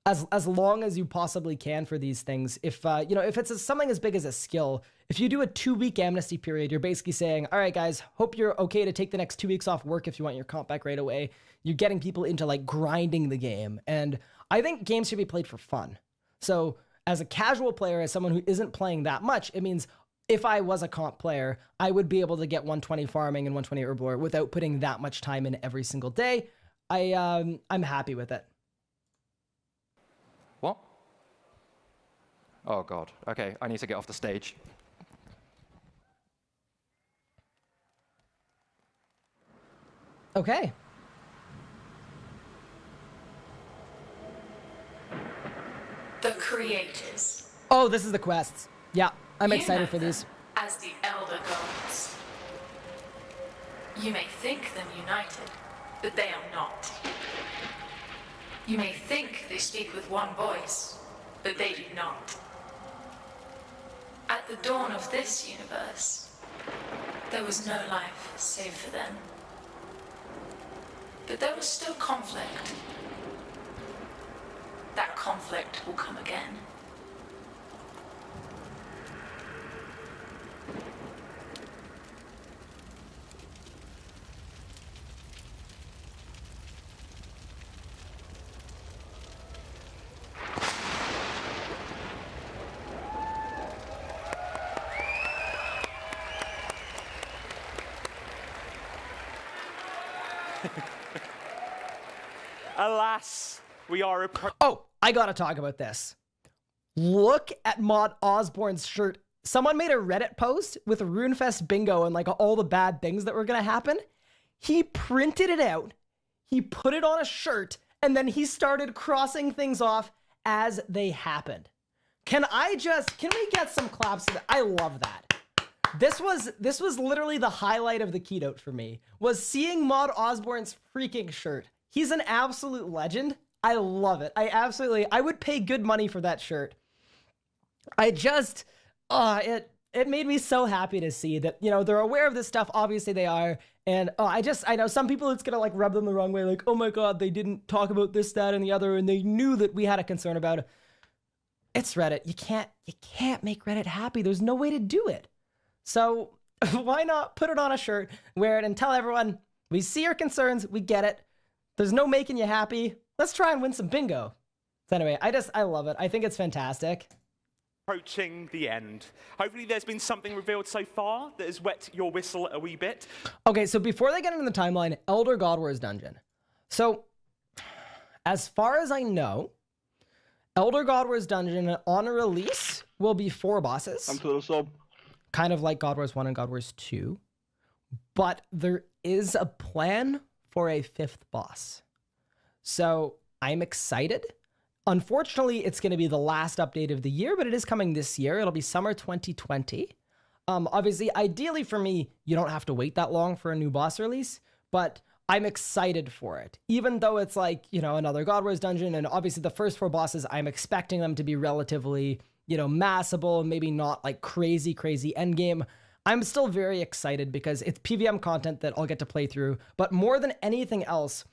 as long as you possibly can for these things. If you know, if it's something as big as a skill, if you do a 2-week amnesty period, you're basically saying, all right, guys, hope you're okay to take the next 2 weeks off work if you want your comp back right away. You're getting people into like grinding the game. And I think games should be played for fun. So as a casual player, as someone who isn't playing that much, it means if I was a comp player, I would be able to get 120 farming and 120 herblore without putting that much time in every single day. I'm happy with it. What? Oh, God. Okay, I need to get off the stage. Okay. The creators. Oh, this is the quests. Yeah, I'm You excited know for these. them as the Elder Gods. You may think them united, but they are not. You may think they speak with one voice, but they do not. At the dawn of this universe, there was no life save for them. But there was still conflict. That conflict will come again. Alas, we are Oh, I gotta talk about this. Look at Mod Osborne's shirt. Someone made a Reddit post with Runefest bingo and like all the bad things that were gonna happen. He printed it out, he put it on a shirt, and then he started crossing things off as they happened. Can we get some claps? I love that. This was literally the highlight of the keynote for me, was seeing Mod Osborne's freaking shirt. He's an absolute legend. I love it. I would pay good money for that shirt. It made me so happy to see that, you know, they're aware of this stuff. Obviously they are. And I know some people, it's going to like rub them the wrong way. Like, oh my God, they didn't talk about this, that, and the other. And they knew that we had a concern about it. It's Reddit. You can't make Reddit happy. There's no way to do it. So why not put it on a shirt, wear it, and tell everyone, we see your concerns, we get it. There's no making you happy. Let's try and win some bingo. So anyway, I love it. I think it's fantastic. Approaching the end. Hopefully there's been something revealed so far that has wet your whistle a wee bit. Okay, so before they get into the timeline, Elder God Wars Dungeon. So, as far as I know, Elder God Wars Dungeon on a release will be 4 bosses. I'm to the sub. Kind of like God Wars 1 and God Wars 2. But there is a plan for a 5th boss. So, I'm excited. Unfortunately, it's going to be the last update of the year, but it is coming this year. It'll be summer 2020. Obviously, ideally for me, you don't have to wait that long for a new boss release, but I'm excited for it. Even though it's like, you know, another God Wars dungeon, and obviously the first 4 bosses, I'm expecting them to be relatively, you know, massable, maybe not like crazy endgame. I'm still very excited because it's PVM content that I'll get to play through, but more than anything else,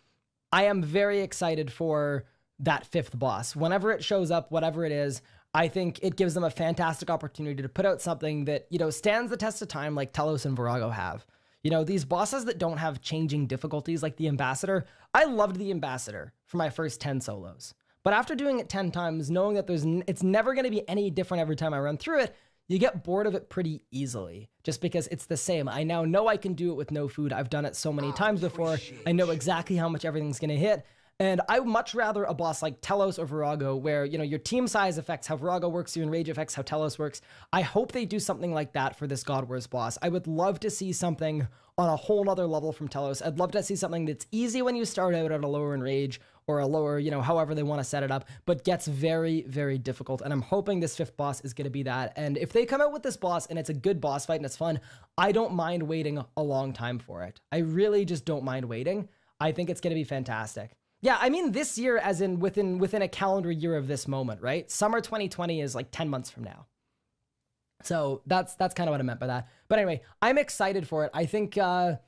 I am very excited for that 5th boss. Whenever it shows up, whatever it is, I think it gives them a fantastic opportunity to put out something that, you know, stands the test of time like Telos and Virago have. You know, these bosses that don't have changing difficulties like the Ambassador. I loved the Ambassador for my first 10 solos. But after doing it 10 times, knowing that it's never going to be any different every time I run through it, you get bored of it pretty easily just because it's the same. I now know I can do it with no food. I've done it so many times before. I know exactly how much everything's going to hit. And I would much rather a boss like Telos or Virago where, you know, your team size affects how Virago works, your enrage affects how Telos works. I hope they do something like that for this God Wars boss. I would love to see something on a whole nother level from Telos. I'd love to see something that's easy when you start out at a lower enrage or a lower, you know, however they want to set it up, but gets very, very difficult. And I'm hoping this 5th boss is going to be that. And if they come out with this boss and it's a good boss fight and it's fun, I don't mind waiting a long time for it. I really just don't mind waiting. I think it's going to be fantastic. Yeah, I mean this year as in within a calendar year of this moment, right? Summer 2020 is like 10 months from now. So that's kind of what I meant by that. But anyway, I'm excited for it. I think yeah,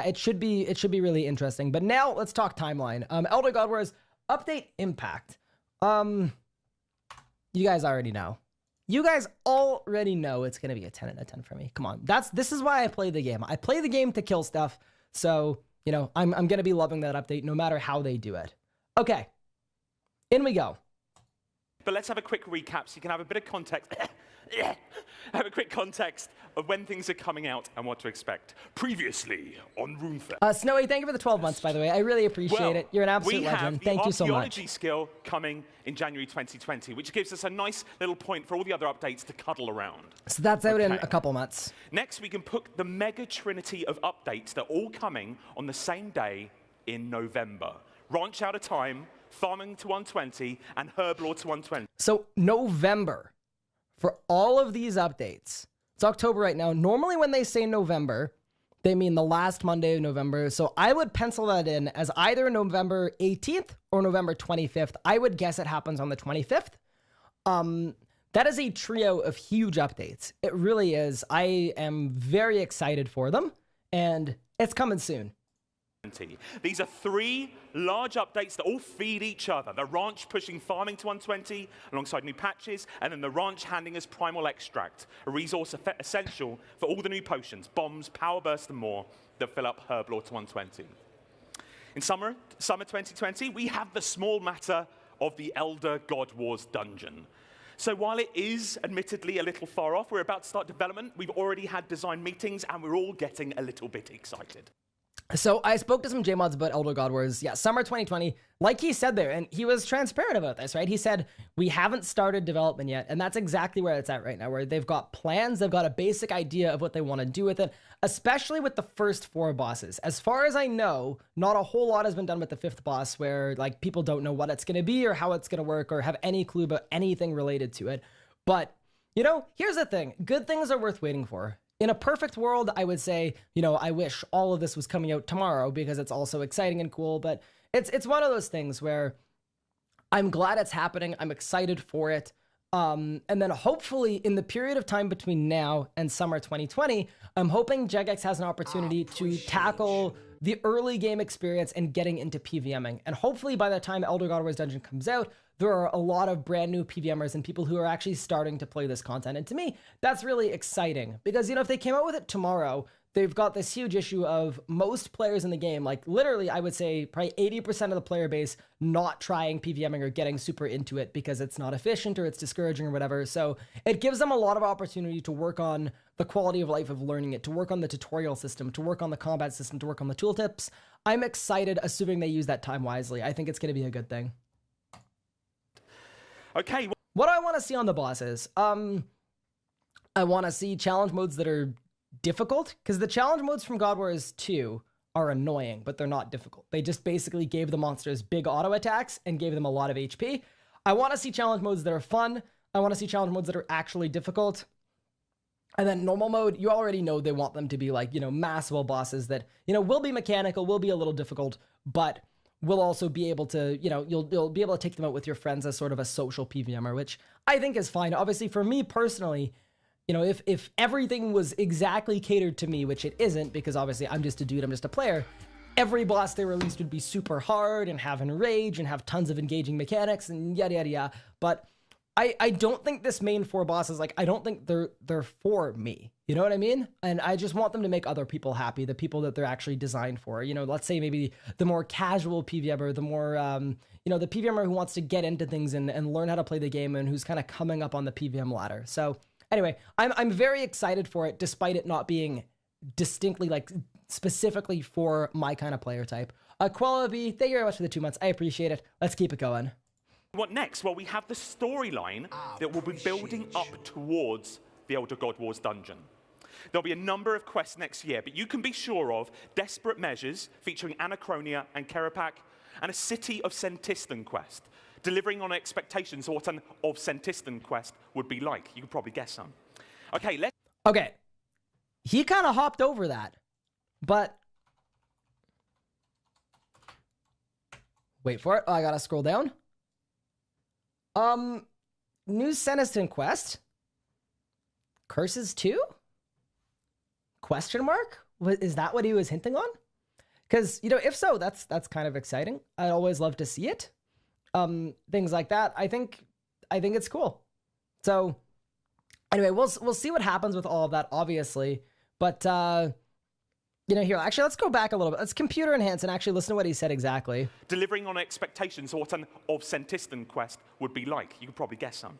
it should be really interesting. But now let's talk timeline. Elder God Wars update impact. You guys already know. You guys already know it's going to be a 10 out of 10 for me. Come on. This is why I play the game. I play the game to kill stuff. So, you know, I'm going to be loving that update no matter how they do it. Okay, in we go. But let's have a quick recap so you can have a bit of context. Have a quick context of when things are coming out and what to expect. Previously on Runescape. Snowy, thank you for the 12 months, by the way. I really appreciate it. You're an absolute legend. Thank you so much. We have the archaeology skill coming in January 2020, which gives us a nice little point for all the other updates to cuddle around. So that's out in a couple months. Next, we can put the mega trinity of updates that are all coming on the same day in November. Ranch Out of Time, Farming to 120, and Herblore to 120. So November. For all of these updates, it's October right now. Normally when they say November, they mean the last Monday of November. So I would pencil that in as either November 18th or November 25th. I would guess it happens on the 25th. That is a trio of huge updates. It really is. I am very excited for them, and it's coming soon. These are 3 large updates that all feed each other. The ranch pushing farming to 120 alongside new patches, and then the ranch handing us primal extract, a resource essential for all the new potions, bombs, power burst, and more that fill up Herblore to 120. In summer 2020, we have the small matter of the Elder God Wars dungeon. So while it is admittedly a little far off, we're about to start development, we've already had design meetings, and we're all getting a little bit excited. So I spoke to some JMods about Elder God Wars. Yeah, summer 2020, like he said there, and he was transparent about this, right? He said, we haven't started development yet, and that's exactly where it's at right now, where they've got plans, they've got a basic idea of what they want to do with it, especially with the first 4 bosses. As far as I know, not a whole lot has been done with the 5th boss, where like people don't know what it's going to be or how it's going to work or have any clue about anything related to it. But, you know, here's the thing. Good things are worth waiting for. In a perfect world, I would say, you know, I wish all of this was coming out tomorrow because it's also exciting and cool, but it's one of those things where I'm glad it's happening. I'm excited for it. And then hopefully in the period of time between now and summer 2020, I'm hoping Jagex has an opportunity to tackle the early game experience and getting into PVMing. And hopefully by the time Elder God Wars Dungeon comes out, there are a lot of brand new PVMers and people who are actually starting to play this content. And to me, that's really exciting because, you know, if they came out with it tomorrow, they've got this huge issue of most players in the game, like literally, I would say probably 80% of the player base not trying PVMing or getting super into it because it's not efficient or it's discouraging or whatever. So it gives them a lot of opportunity to work on the quality of life of learning it, to work on the tutorial system, to work on the combat system, to work on the tooltips. I'm excited, assuming they use that time wisely. I think it's going to be a good thing. Okay. What do I want to see on the bosses? I want to see challenge modes that are difficult, because the challenge modes from God Wars 2 are annoying, but they're not difficult. They just basically gave the monsters big auto attacks and gave them a lot of HP. I want to see challenge modes that are fun. I want to see challenge modes that are actually difficult. And then normal mode, you already know they want them to be like, you know, massable bosses that, you know, will be mechanical, will be a little difficult, but will also be able to, you know, you'll be able to take them out with your friends as sort of a social PVMer, which I think is fine. Obviously, for me personally, you know, if everything was exactly catered to me, which it isn't, because obviously I'm just a dude, I'm just a player, every boss they released would be super hard and have enrage and have tons of engaging mechanics and yada yada yada. But I don't think this main 4 bosses, like, I don't think they're for me. You know what I mean? And I just want them to make other people happy, the people that they're actually designed for. You know, let's say maybe the more casual PVMer, the more, you know, the PVMer who wants to get into things and learn how to play the game and who's kind of coming up on the PVM ladder. So anyway, I'm very excited for it, despite it not being distinctly, like, specifically for my kind of player type. Quallaby, thank you very much for the 2 months. I appreciate it. Let's keep it going. What next? Well, we have the storyline that will be building up towards the Elder God Wars dungeon. There'll be a number of quests next year, but you can be sure of desperate measures featuring Anachronia and Kerapak, and a City of Sentistan quest, delivering on expectations of what an of Sentistan quest would be like. You could probably guess some. Okay, let's... Okay. He kind of hopped over that, but... Wait for it. Oh, I gotta scroll down. New Sentistan quest? Curses 2? Question mark? Is that what he was hinting on? Because, you know, if so, that's kind of exciting. I'd always love to see it. Things like that. I think it's cool. So anyway, we'll see what happens with all of that, obviously. But you know, here, actually, let's go back a little bit. Let's computer enhance and actually listen to what he said exactly. Delivering on expectations of what an of Sentistan quest would be like. You could probably guess some.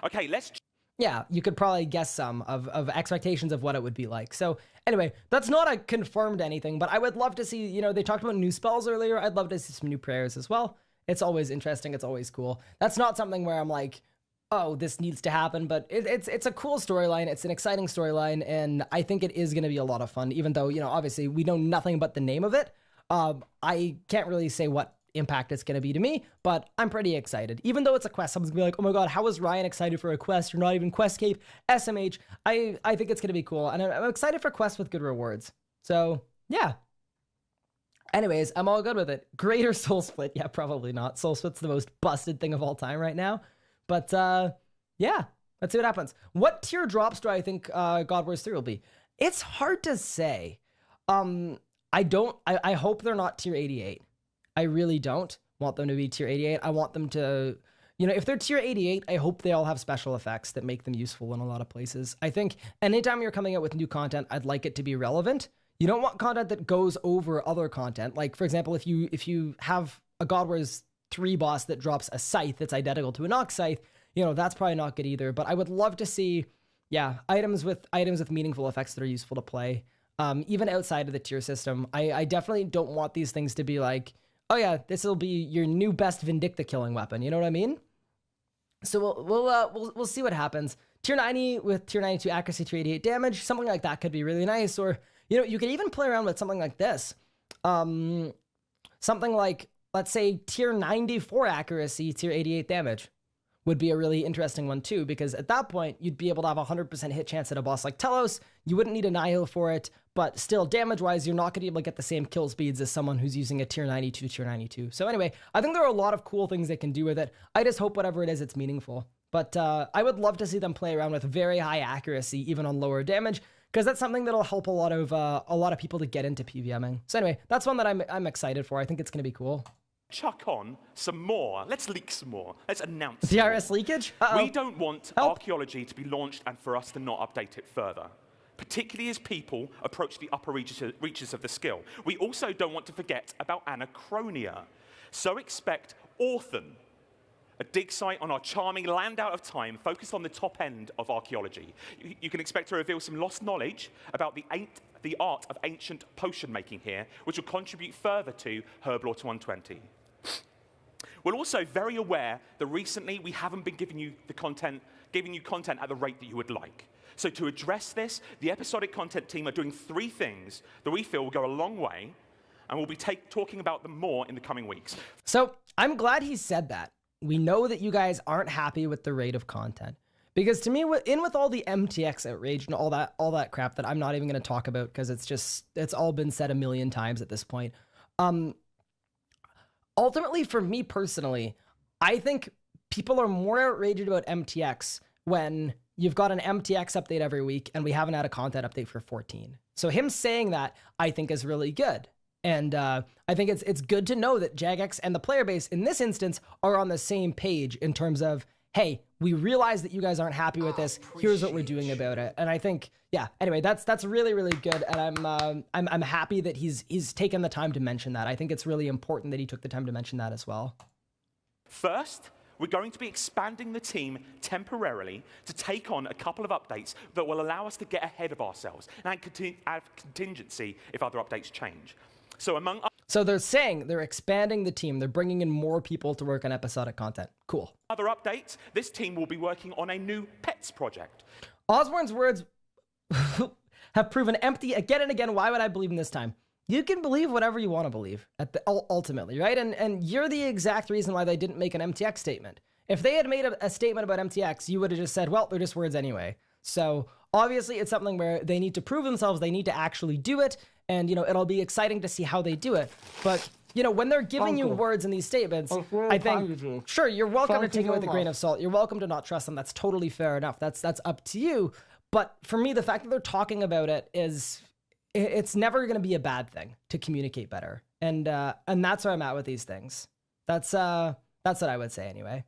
Okay, let's... Yeah, you could probably guess some of expectations of what it would be like. So anyway, that's not a confirmed anything, but I would love to see, you know, they talked about new spells earlier. I'd love to see some new prayers as well. It's always interesting. It's always cool. That's not something where I'm like, oh, this needs to happen, but it's a cool storyline. It's an exciting storyline, and I think it is going to be a lot of fun, even though, you know, obviously we know nothing but the name of it. I can't really say what impact it's going to be to me, but I'm pretty excited. Even though it's a quest, someone's going to be like, oh my god, how is Ryan excited for a quest? You're not even Questcape, SMH. I think it's going to be cool, and I'm excited for quests with good rewards. So, yeah. Anyways, I'm all good with it. Greater Soul Split. Yeah, probably not. Soul Split's the most busted thing of all time right now. But, yeah, let's see what happens. What tier drops do I think God Wars 3 will be? It's hard to say. I hope they're not tier 88. I really don't want them to be tier 88. I want them to, you know, if they're tier 88, I hope they all have special effects that make them useful in a lot of places. I think anytime you're coming out with new content, I'd like it to be relevant. You don't want content that goes over other content. Like, for example, if you have a God Wars 3 boss that drops a scythe that's identical to an ox scythe, you know, that's probably not good either. But I would love to see, yeah, items with meaningful effects that are useful to play, even outside of the tier system. I definitely don't want these things to be like, oh yeah, this will be your new best Vindicta killing weapon. You know what I mean? So we'll see what happens. Tier 90 with tier 92 accuracy, tier 88 damage, something like that could be really nice. Or, you know, you could even play around with something like this. Something like, let's say, tier 94 accuracy, tier 88 damage would be a really interesting one too, because at that point, you'd be able to have a 100% hit chance at a boss like Telos. You wouldn't need a Nihil for it, but still, damage-wise, you're not going to be able to get the same kill speeds as someone who's using a tier 92, tier 92. So anyway, I think there are a lot of cool things they can do with it. I just hope whatever it is, it's meaningful. But I would love to see them play around with very high accuracy, even on lower damage, because that's something that'll help a lot of people to get into PVMing. So anyway, that's one that I'm excited for. I think it's going to be cool. chuck on some more. Let's leak some more. Let's announce some DRS more. leakage? Uh-oh. We don't want Help. archaeology to be launched and for us to not update it further, particularly as people approach the upper reaches of the skill. We also don't want to forget about Anachronia. So expect Orphan, a dig site on our charming land out of time focused on the top end of archaeology. You can expect to reveal some lost knowledge about the art of ancient potion making here, which will contribute further to Herblore to 120. We're also very aware that recently we haven't been giving you content at the rate that you would like. So to address this, the episodic content team are doing 3 things that we feel will go a long way, and we'll be talking about them more in the coming weeks. So I'm glad he said that. We know that you guys aren't happy with the rate of content. Because to me, with all the MTX outrage and all that crap that I'm not even going to talk about because it's all been said a million times at this point. Ultimately, for me personally, I think people are more outraged about MTX when you've got an MTX update every week and we haven't had a content update for 14. So him saying that, I think, is really good. And I think it's good to know that Jagex and the player base in this instance are on the same page in terms of, hey, we realize that you guys aren't happy with this. Here's what we're doing about it. And I think, yeah. Anyway, that's really, really good. And I'm happy that he's taken the time to mention that. I think it's really important that he took the time to mention that as well. First, we're going to be expanding the team temporarily to take on a couple of updates that will allow us to get ahead of ourselves and add contingency if other updates change. So they're saying they're expanding the team. They're bringing in more people to work on episodic content. Cool. Other updates, this team will be working on a new pets project. Osborne's words have proven empty again and again. Why would I believe him this time? You can believe whatever you want to believe ultimately, right? And you're the exact reason why they didn't make an MTX statement. If they had made a statement about MTX, you would have just said, well, they're just words anyway. So obviously it's something where they need to prove themselves. They need to actually do it. And, it'll be exciting to see how they do it. But, when they're giving you words in these statements, I think, sure, you're welcome to take it with a grain of salt. You're welcome to not trust them. That's totally fair enough. That's up to you. But for me, the fact that they're talking about it it's never going to be a bad thing to communicate better. And that's where I'm at with these things. That's what I would say anyway.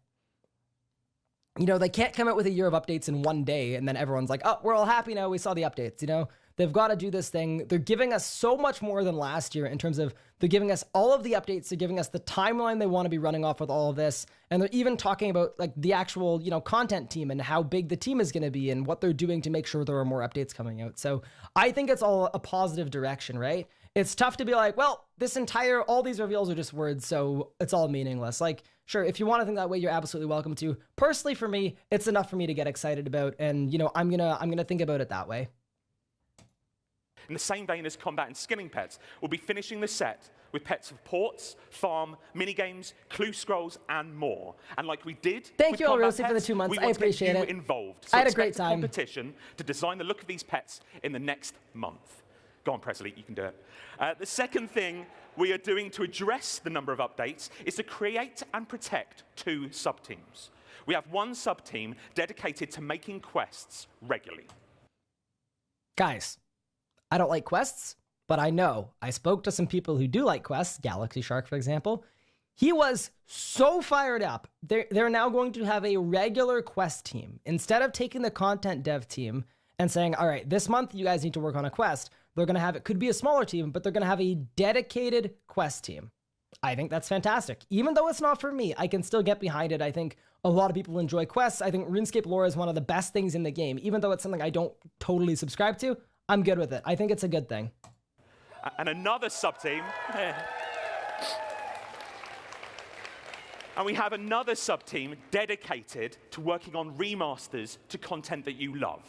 They can't come out with a year of updates in one day and then everyone's like, oh, we're all happy now. We saw the updates, They've got to do this thing. They're giving us so much more than last year in terms of they're giving us all of the updates. They're giving us the timeline they want to be running off with all of this. And they're even talking about like the actual, content team and how big the team is going to be and what they're doing to make sure there are more updates coming out. So I think it's all a positive direction, right? It's tough to be like, well, all these reveals are just words, so it's all meaningless. Like, sure, if you want to think that way, you're absolutely welcome to. Personally, for me, it's enough for me to get excited about. And, I'm gonna think about it that way. In the same vein as combat and skilling pets, we'll be finishing the set with pets of ports, farm, minigames, clue scrolls, and more. And like we did Thank with you, combat Rosie, for the 2 months. we I want to get appreciate you it. involved. So I had a great expect time. competition to design the look of these pets in the next month. Go on, Presley, you can do it. The second thing we are doing to address the number of updates is to create and protect 2 sub-teams. We have 1 sub-team dedicated to making quests regularly. Guys, I don't like quests, but I know. I spoke to some people who do like quests, Galaxy Shark, for example. He was so fired up. They're now going to have a regular quest team. Instead of taking the content dev team and saying, all right, this month you guys need to work on a quest, they're going to have, it could be a smaller team, but they're going to have a dedicated quest team. I think that's fantastic. Even though it's not for me, I can still get behind it. I think a lot of people enjoy quests. I think RuneScape lore is one of the best things in the game. Even though it's something I don't totally subscribe to, I'm good with it. I think it's a good thing. And another sub-team. And we have another sub-team dedicated to working on remasters to content that you love,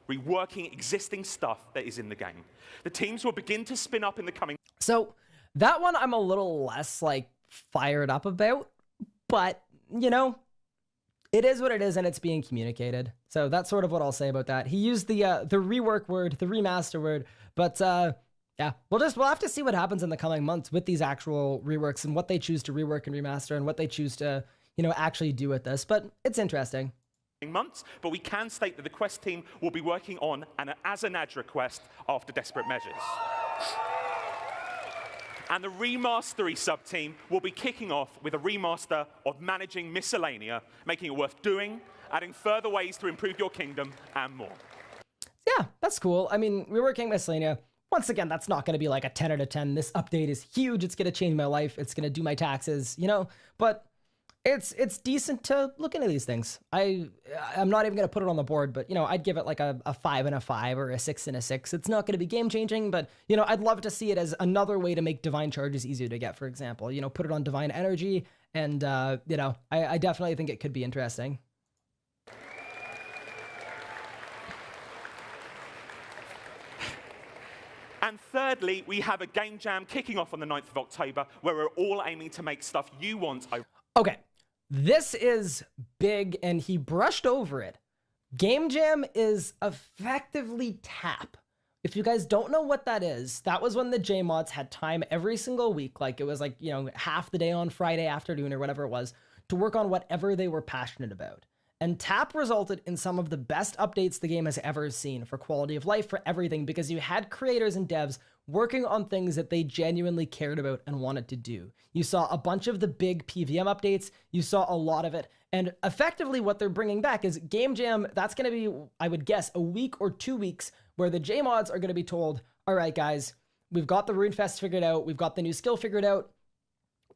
reworking existing stuff that is in the game. The teams will begin to spin up in the coming... So that one I'm a little less fired up about, but it is what it is and it's being communicated. So that's sort of what I'll say about that. He used the rework word, the remaster word, but yeah, we'll have to see what happens in the coming months with these actual reworks and what they choose to rework and remaster and what they choose to, actually do with this. But it's interesting. Months, but we can state that the quest team will be working on an Azanadra quest after Desperate Measures. And the Remastery sub-team will be kicking off with a remaster of Managing Miscellanea, making it worth doing, adding further ways to improve your kingdom, and more. Yeah, that's cool. I mean, Reworking Miscellanea, once again, that's not going to be like a 10 out of 10. This update is huge. It's going to change my life. It's going to do my taxes, you know? But it's decent to look into these things. I'm not even going to put it on the board, but, you know, I'd give it like a 5 and a 5 or a 6 and a 6. It's not going to be game-changing, but, you know, I'd love to see it as another way to make divine charges easier to get, for example. You know, put it on divine energy, and, you know, I definitely think it could be interesting. And thirdly, we have a game jam kicking off on the 9th of October, where we're all aiming to make stuff you want. Okay, this is big, and he brushed over it. Game Jam is effectively tap. If you guys don't know what that is, that was when the JMods had time every single week, like it was like, you know, half the day on Friday afternoon or whatever it was, to work on whatever they were passionate about. And tap resulted in some of the best updates the game has ever seen for quality of life, for everything, because you had creators and devs working on things that they genuinely cared about and wanted to do. You saw a bunch of the big PVM updates, you saw a lot of it, and effectively what they're bringing back is Game Jam. That's going to be, I would guess, a week or 2 weeks where the JMods are going to be told, all right, guys, we've got the Runefest figured out, we've got the new skill figured out,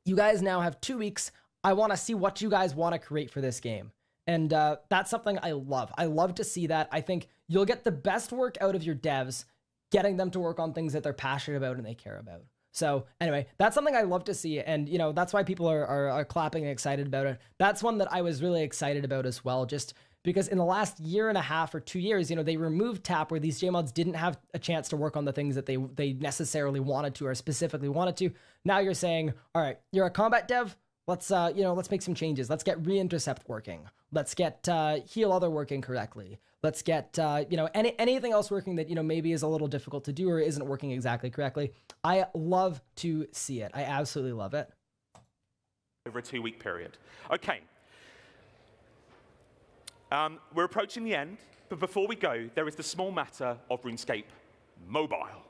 you guys now have 2 weeks, I want to see what you guys want to create for this game. And that's something I love. I love to see that. I think you'll get the best work out of your devs, getting them to work on things that they're passionate about and they care about. So anyway, that's something I love to see. And, you know, that's why people are clapping and excited about it. That's one that I was really excited about as well, just because in the last year and a half or 2 years, you know, they removed tap where these JMods didn't have a chance to work on the things that they necessarily wanted to or specifically wanted to. Now you're saying, all right, you're a combat dev. Let's, you know, let's make some changes. Let's get re-intercept working. Let's get heal other working correctly. Let's get, you know, anything else working that, you know, maybe is a little difficult to do or isn't working exactly correctly. I love to see it. I absolutely love it. Over a 2-week period. Okay. We're approaching the end, but before we go, there is the small matter of RuneScape Mobile.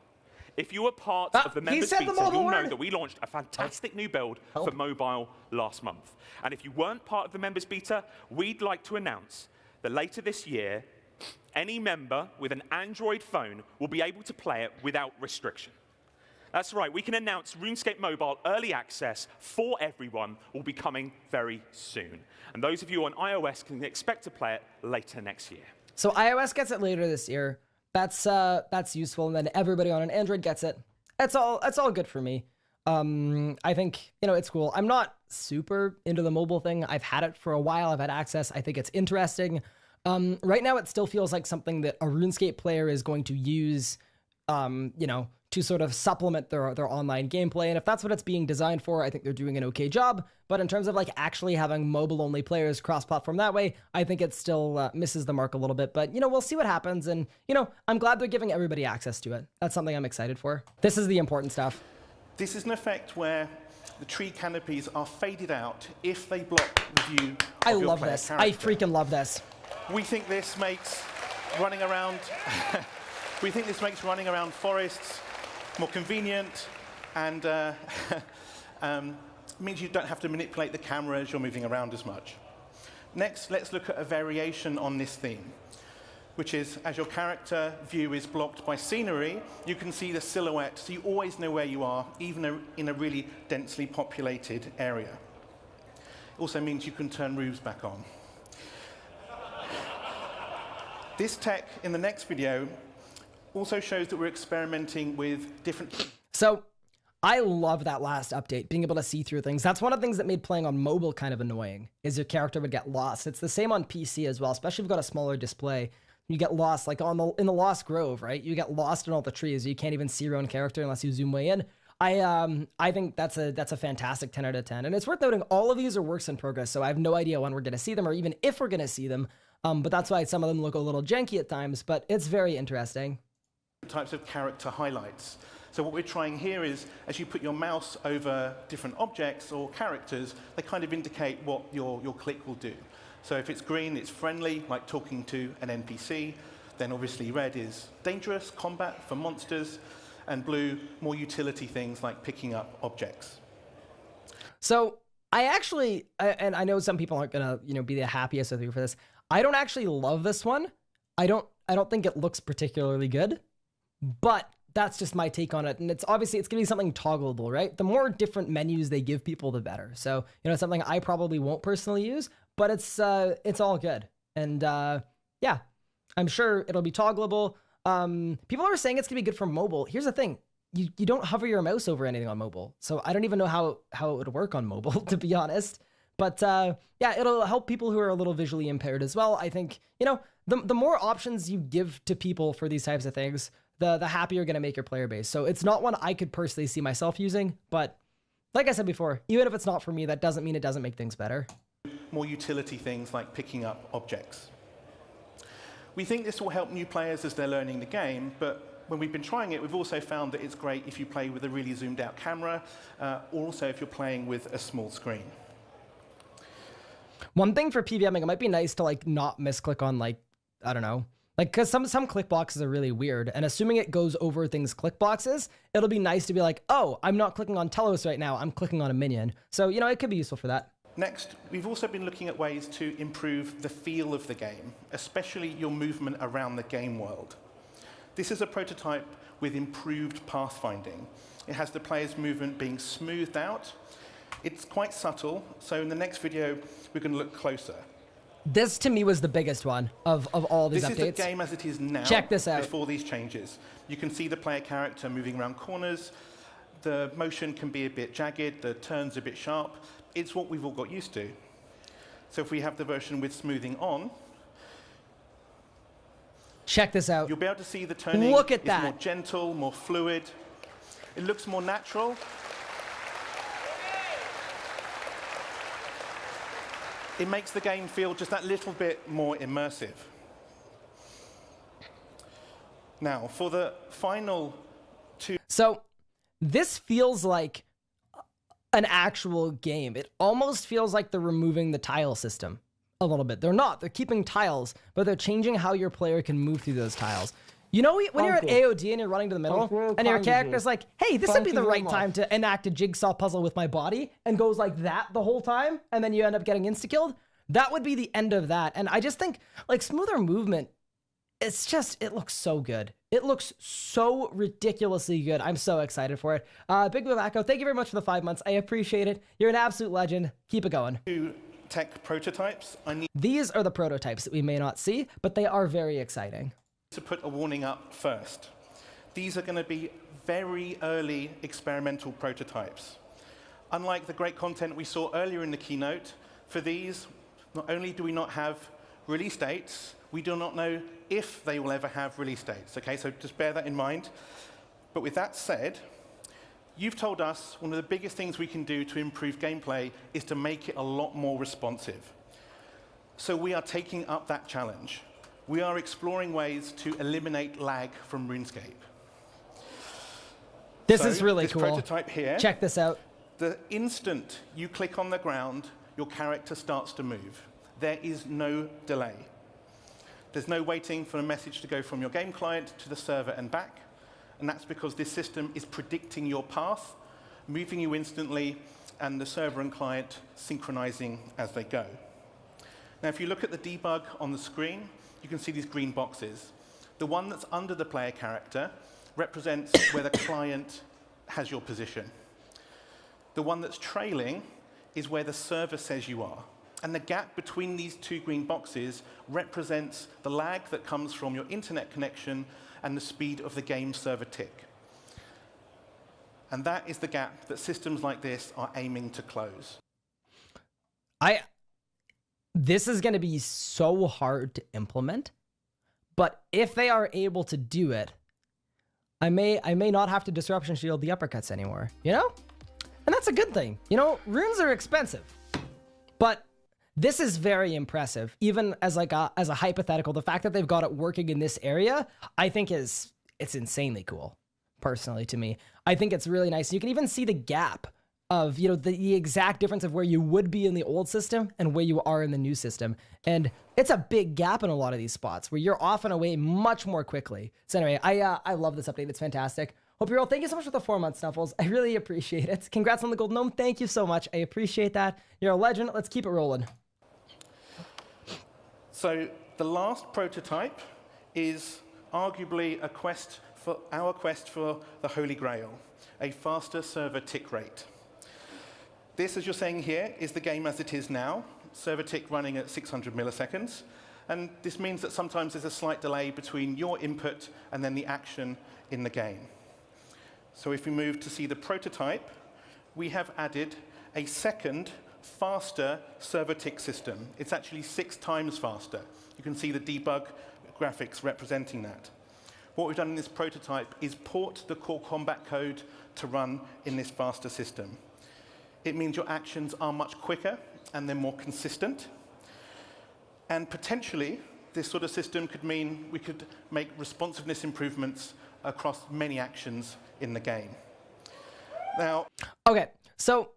If you were part of the members beta, you'll know that we launched a fantastic new build for mobile last month. And if you weren't part of the members beta, we'd like to announce that later this year, any member with an Android phone will be able to play it without restriction. That's right, we can announce RuneScape Mobile Early Access for everyone will be coming very soon. And those of you on iOS can expect to play it later next year. So iOS gets it later this year. That's useful, and then everybody on an Android gets it. That's all good for me. I think, you know, it's cool. I'm not super into the mobile thing. I've had it for a while. I've had access. I think it's interesting. Right now, it still feels like something that a RuneScape player is going to use, you know, to sort of supplement their online gameplay. And if that's what it's being designed for, I think they're doing an okay job. But in terms of like actually having mobile-only players cross-platform that way, I think it still misses the mark a little bit. But, you know, we'll see what happens. And, you know, I'm glad they're giving everybody access to it. That's something I'm excited for. This is the important stuff. This is an effect where the tree canopies are faded out if they block the view of your player character. I freaking love this. We think this makes running around forests more convenient, and means you don't have to manipulate the camera as you're moving around as much. Next, let's look at a variation on this theme, which is as your character view is blocked by scenery, you can see the silhouette, so you always know where you are, even in a really densely populated area. It also means you can turn roofs back on. This tech in the next video also shows that we're experimenting with different... So I love that last update, being able to see through things. That's one of the things that made playing on mobile kind of annoying, is your character would get lost. It's the same on PC as well, especially if you've got a smaller display. You get lost, like in the Lost Grove, right? You get lost in all the trees. You can't even see your own character unless you zoom way in. I think that's a fantastic 10 out of 10. And it's worth noting, all of these are works in progress, so I have no idea when we're going to see them or even if we're going to see them. But that's why some of them look a little janky at times, but it's very interesting. Types of character highlights. So what we're trying here is, as you put your mouse over different objects or characters, they kind of indicate what your click will do. So if it's green, it's friendly, like talking to an NPC. Then obviously red is dangerous, combat for monsters. and blue, more utility things like picking up objects. So I actually, and I know some people aren't gonna, be the happiest with me for this. I don't actually love this one. I don't think it looks particularly good, but that's just my take on it. And it's obviously, it's gonna be something toggleable, right? The more different menus they give people, the better. So, it's something I probably won't personally use, but it's all good. And yeah, I'm sure it'll be toggleable. People are saying it's gonna be good for mobile. Here's the thing. You don't hover your mouse over anything on mobile. So I don't even know how it would work on mobile, to be honest. But yeah, it'll help people who are a little visually impaired as well. I think, the more options you give to people for these types of things, the happier you're going to make your player base. So it's not one I could personally see myself using, but like I said before, even if it's not for me, that doesn't mean it doesn't make things better. More utility things like picking up objects. We think this will help new players as they're learning the game, but when we've been trying it, we've also found that it's great if you play with a really zoomed out camera, or also if you're playing with a small screen. One thing for PVMing, it might be nice to not misclick on I don't know, because some click boxes are really weird, and assuming it goes over things click boxes, it'll be nice to be like, oh, I'm not clicking on Telos right now, I'm clicking on a minion. So, it could be useful for that. Next, we've also been looking at ways to improve the feel of the game, especially your movement around the game world. This is a prototype with improved pathfinding. It has the player's movement being smoothed out. It's quite subtle, so in the next video, we're going to look closer. This, to me, was the biggest one of all these updates. This is the game as it is now. Check this out. Before these changes. You can see the player character moving around corners. The motion can be a bit jagged. The turns a bit sharp. It's what we've all got used to. So if we have the version with smoothing on, check this out. You'll be able to see the turning. Look at that. More gentle, more fluid. It looks more natural. It makes the game feel just that little bit more immersive. Now, for the final two... So, this feels like an actual game. It almost feels like they're removing the tile system a little bit. They're not. They're keeping tiles, but they're changing how your player can move through those tiles. When you're at AOD and you're running to the middle, and your character's like, hey, this would be the right time to enact a jigsaw puzzle with my body, and goes like that the whole time, and then you end up getting insta-killed, that would be the end of that. And I just think, smoother movement, it looks so good. It looks so ridiculously good. I'm so excited for it. Big Babacco, thank you very much for the 5 months. I appreciate it. You're an absolute legend. Keep it going. Tech prototypes. These are the prototypes that we may not see, but they are very exciting. To put a warning up first. These are going to be very early experimental prototypes. Unlike the great content we saw earlier in the keynote, for these, not only do we not have release dates, we do not know if they will ever have release dates. Okay, so just bear that in mind. But with that said, you've told us one of the biggest things we can do to improve gameplay is to make it a lot more responsive. So we are taking up that challenge. We are exploring ways to eliminate lag from RuneScape. This is really this cool. Prototype here. Check this out. The instant you click on the ground, your character starts to move. There is no delay. There's no waiting for a message to go from your game client to the server and back. And that's because this system is predicting your path, moving you instantly, and the server and client synchronizing as they go. Now, if you look at the debug on the screen, you can see these green boxes. The one that's under the player character represents where the client has your position. The one that's trailing is where the server says you are. And the gap between these two green boxes represents the lag that comes from your internet connection and the speed of the game server tick. And that is the gap that systems like this are aiming to close. This is going to be so hard to implement, but if they are able to do it, I may not have to disruption shield the uppercuts anymore, And that's a good thing. Runes are expensive, but this is very impressive. Even as as a hypothetical, the fact that they've got it working in this area, I think it's insanely cool. Personally, to me, I think it's really nice. You can even see the gap of the exact difference of where you would be in the old system and where you are in the new system, and it's a big gap in a lot of these spots where you're off and away much more quickly. So anyway, I love this update. It's fantastic. Hope you're all. Thank you so much for the 4 months, Snuffles. I really appreciate it. Congrats on the Golden Gnome. Thank you so much. I appreciate that. You're a legend. Let's keep it rolling. So the last prototype is arguably our quest for the Holy Grail, a faster server tick rate. This, as you're saying here, is the game as it is now, server tick running at 600 milliseconds. And this means that sometimes there's a slight delay between your input and then the action in the game. So if we move to see the prototype, we have added a second, faster server tick system. It's actually 6 times faster. You can see the debug graphics representing that. What we've done in this prototype is port the core combat code to run in this faster system. It means your actions are much quicker and they're more consistent. And potentially, this sort of system could mean we could make responsiveness improvements across many actions in the game. Now, okay, so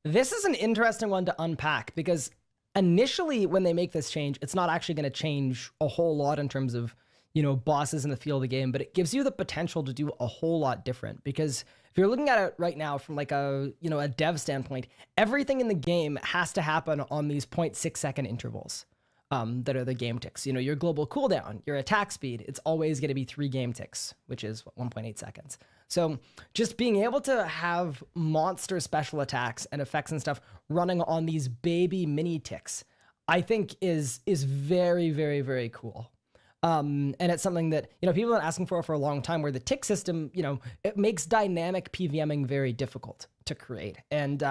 this is an interesting one to unpack because initially when they make this change, it's not actually going to change a whole lot in terms of, you know, bosses in the field of the game, but it gives you the potential to do a whole lot different because if you're looking at it right now from like a, you know, a dev standpoint, everything in the game has to happen on these 0.6 second intervals. That are the game ticks. You know, your global cooldown, your attack speed, it's always going to be 3 game ticks, which is 1.8 seconds. So just being able to have monster special attacks and effects and stuff running on these baby mini ticks, I think is very, very, very cool. And it's something that, you know, people have been asking for a long time where the tick system, you know, it makes dynamic PVMing very difficult to create. And,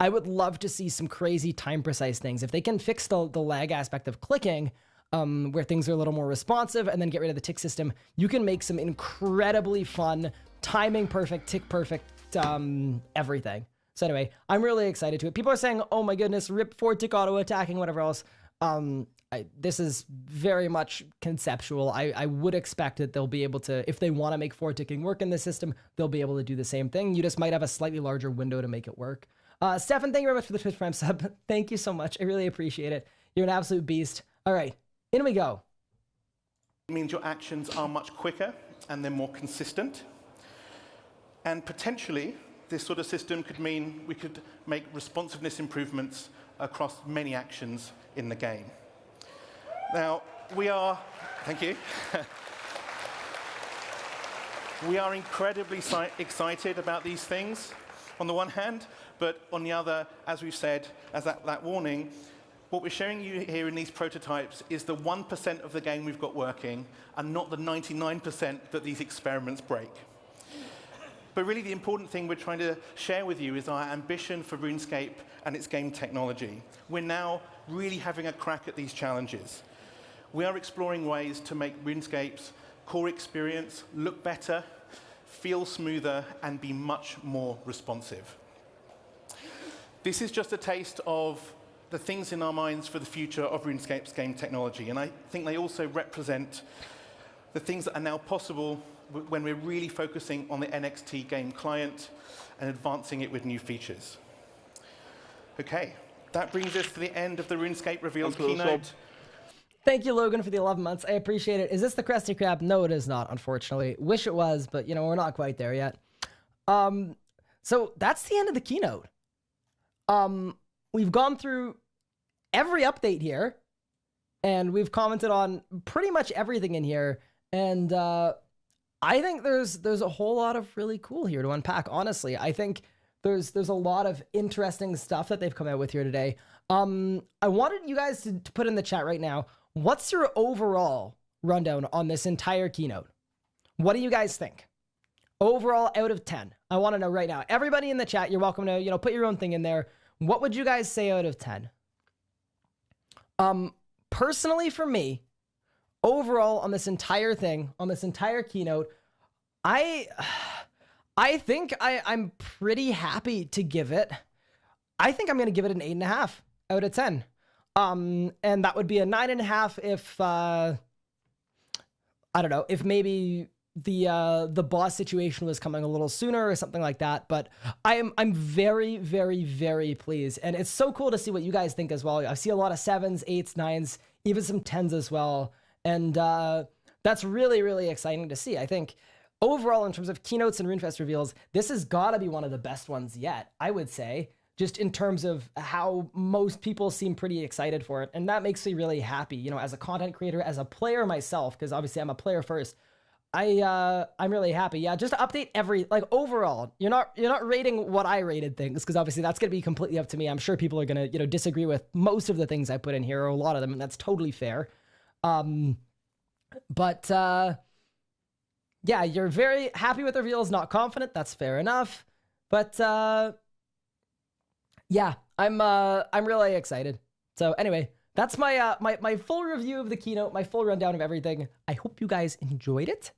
I would love to see some crazy time precise things. If they can fix the lag aspect of clicking, where things are a little more responsive and then get rid of the tick system, you can make some incredibly fun, timing perfect, tick perfect, everything. So anyway, I'm really excited to it. People are saying, oh my goodness, rip 4 tick auto attacking, whatever else. This is very much conceptual. I would expect that they'll be able to, if they want to make 4 ticking work in this system, they'll be able to do the same thing. You just might have a slightly larger window to make it work. Stefan, thank you very much for the Twitch Prime sub. Thank you so much. I really appreciate it. You're an absolute beast. All right, in we go. It means your actions are much quicker and they're more consistent. And potentially, this sort of system could mean we could make responsiveness improvements across many actions in the game. Now, thank you. We are incredibly excited about these things on the one hand, but on the other, as we've said, as that warning, what we're showing you here in these prototypes is the 1% of the game we've got working and not the 99% that these experiments break. But really the important thing we're trying to share with you is our ambition for RuneScape and its game technology. We're now really having a crack at these challenges. We are exploring ways to make RuneScape's core experience look better, feel smoother, and be much more responsive. This is just a taste of the things in our minds for the future of RuneScape's game technology, and I think they also represent the things that are now possible when we're really focusing on the NXT game client and advancing it with new features. Okay, that brings us to the end of the RuneScape Reveals keynote. Thank you, Logan, for the 11 months. I appreciate it. Is this the Krusty Krab? No, it is not, unfortunately. Wish it was, but, you know, we're not quite there yet. So that's the end of the keynote. We've gone through every update here, and we've commented on pretty much everything in here. And I think there's a whole lot of really cool here to unpack, honestly. I think there's a lot of interesting stuff that they've come out with here today. I wanted you guys to put in the chat right now, what's your overall rundown on this entire keynote? What do you guys think? Overall out of 10. I want to know right now. Everybody in the chat, you're welcome to, you know, put your own thing in there. What would you guys say out of 10? Personally for me, overall on this entire thing, on this entire keynote, I think I'm pretty happy to give it. I think I'm going to give it an 8.5 out of 10. And that would be a 9.5 if, I don't know, if maybe the boss situation was coming a little sooner or something like that. But I'm very, very, very pleased. And it's so cool to see what you guys think as well. I see a lot of 7s, 8s, 9s, even some 10s as well. And that's really, really exciting to see. I think overall, in terms of keynotes and RuneFest reveals, this has got to be one of the best ones yet, I would say, just in terms of how most people seem pretty excited for it. And that makes me really happy, you know, as a content creator, as a player myself, because obviously I'm a player first. I'm really happy. Yeah, just to update overall, you're not rating what I rated things, because obviously that's going to be completely up to me. I'm sure people are going to, you know, disagree with most of the things I put in here, or a lot of them, and that's totally fair. Yeah, you're very happy with the reveals, not confident. That's fair enough. But yeah, I'm really excited. So anyway, that's my my full review of the keynote, my full rundown of everything. I hope you guys enjoyed it.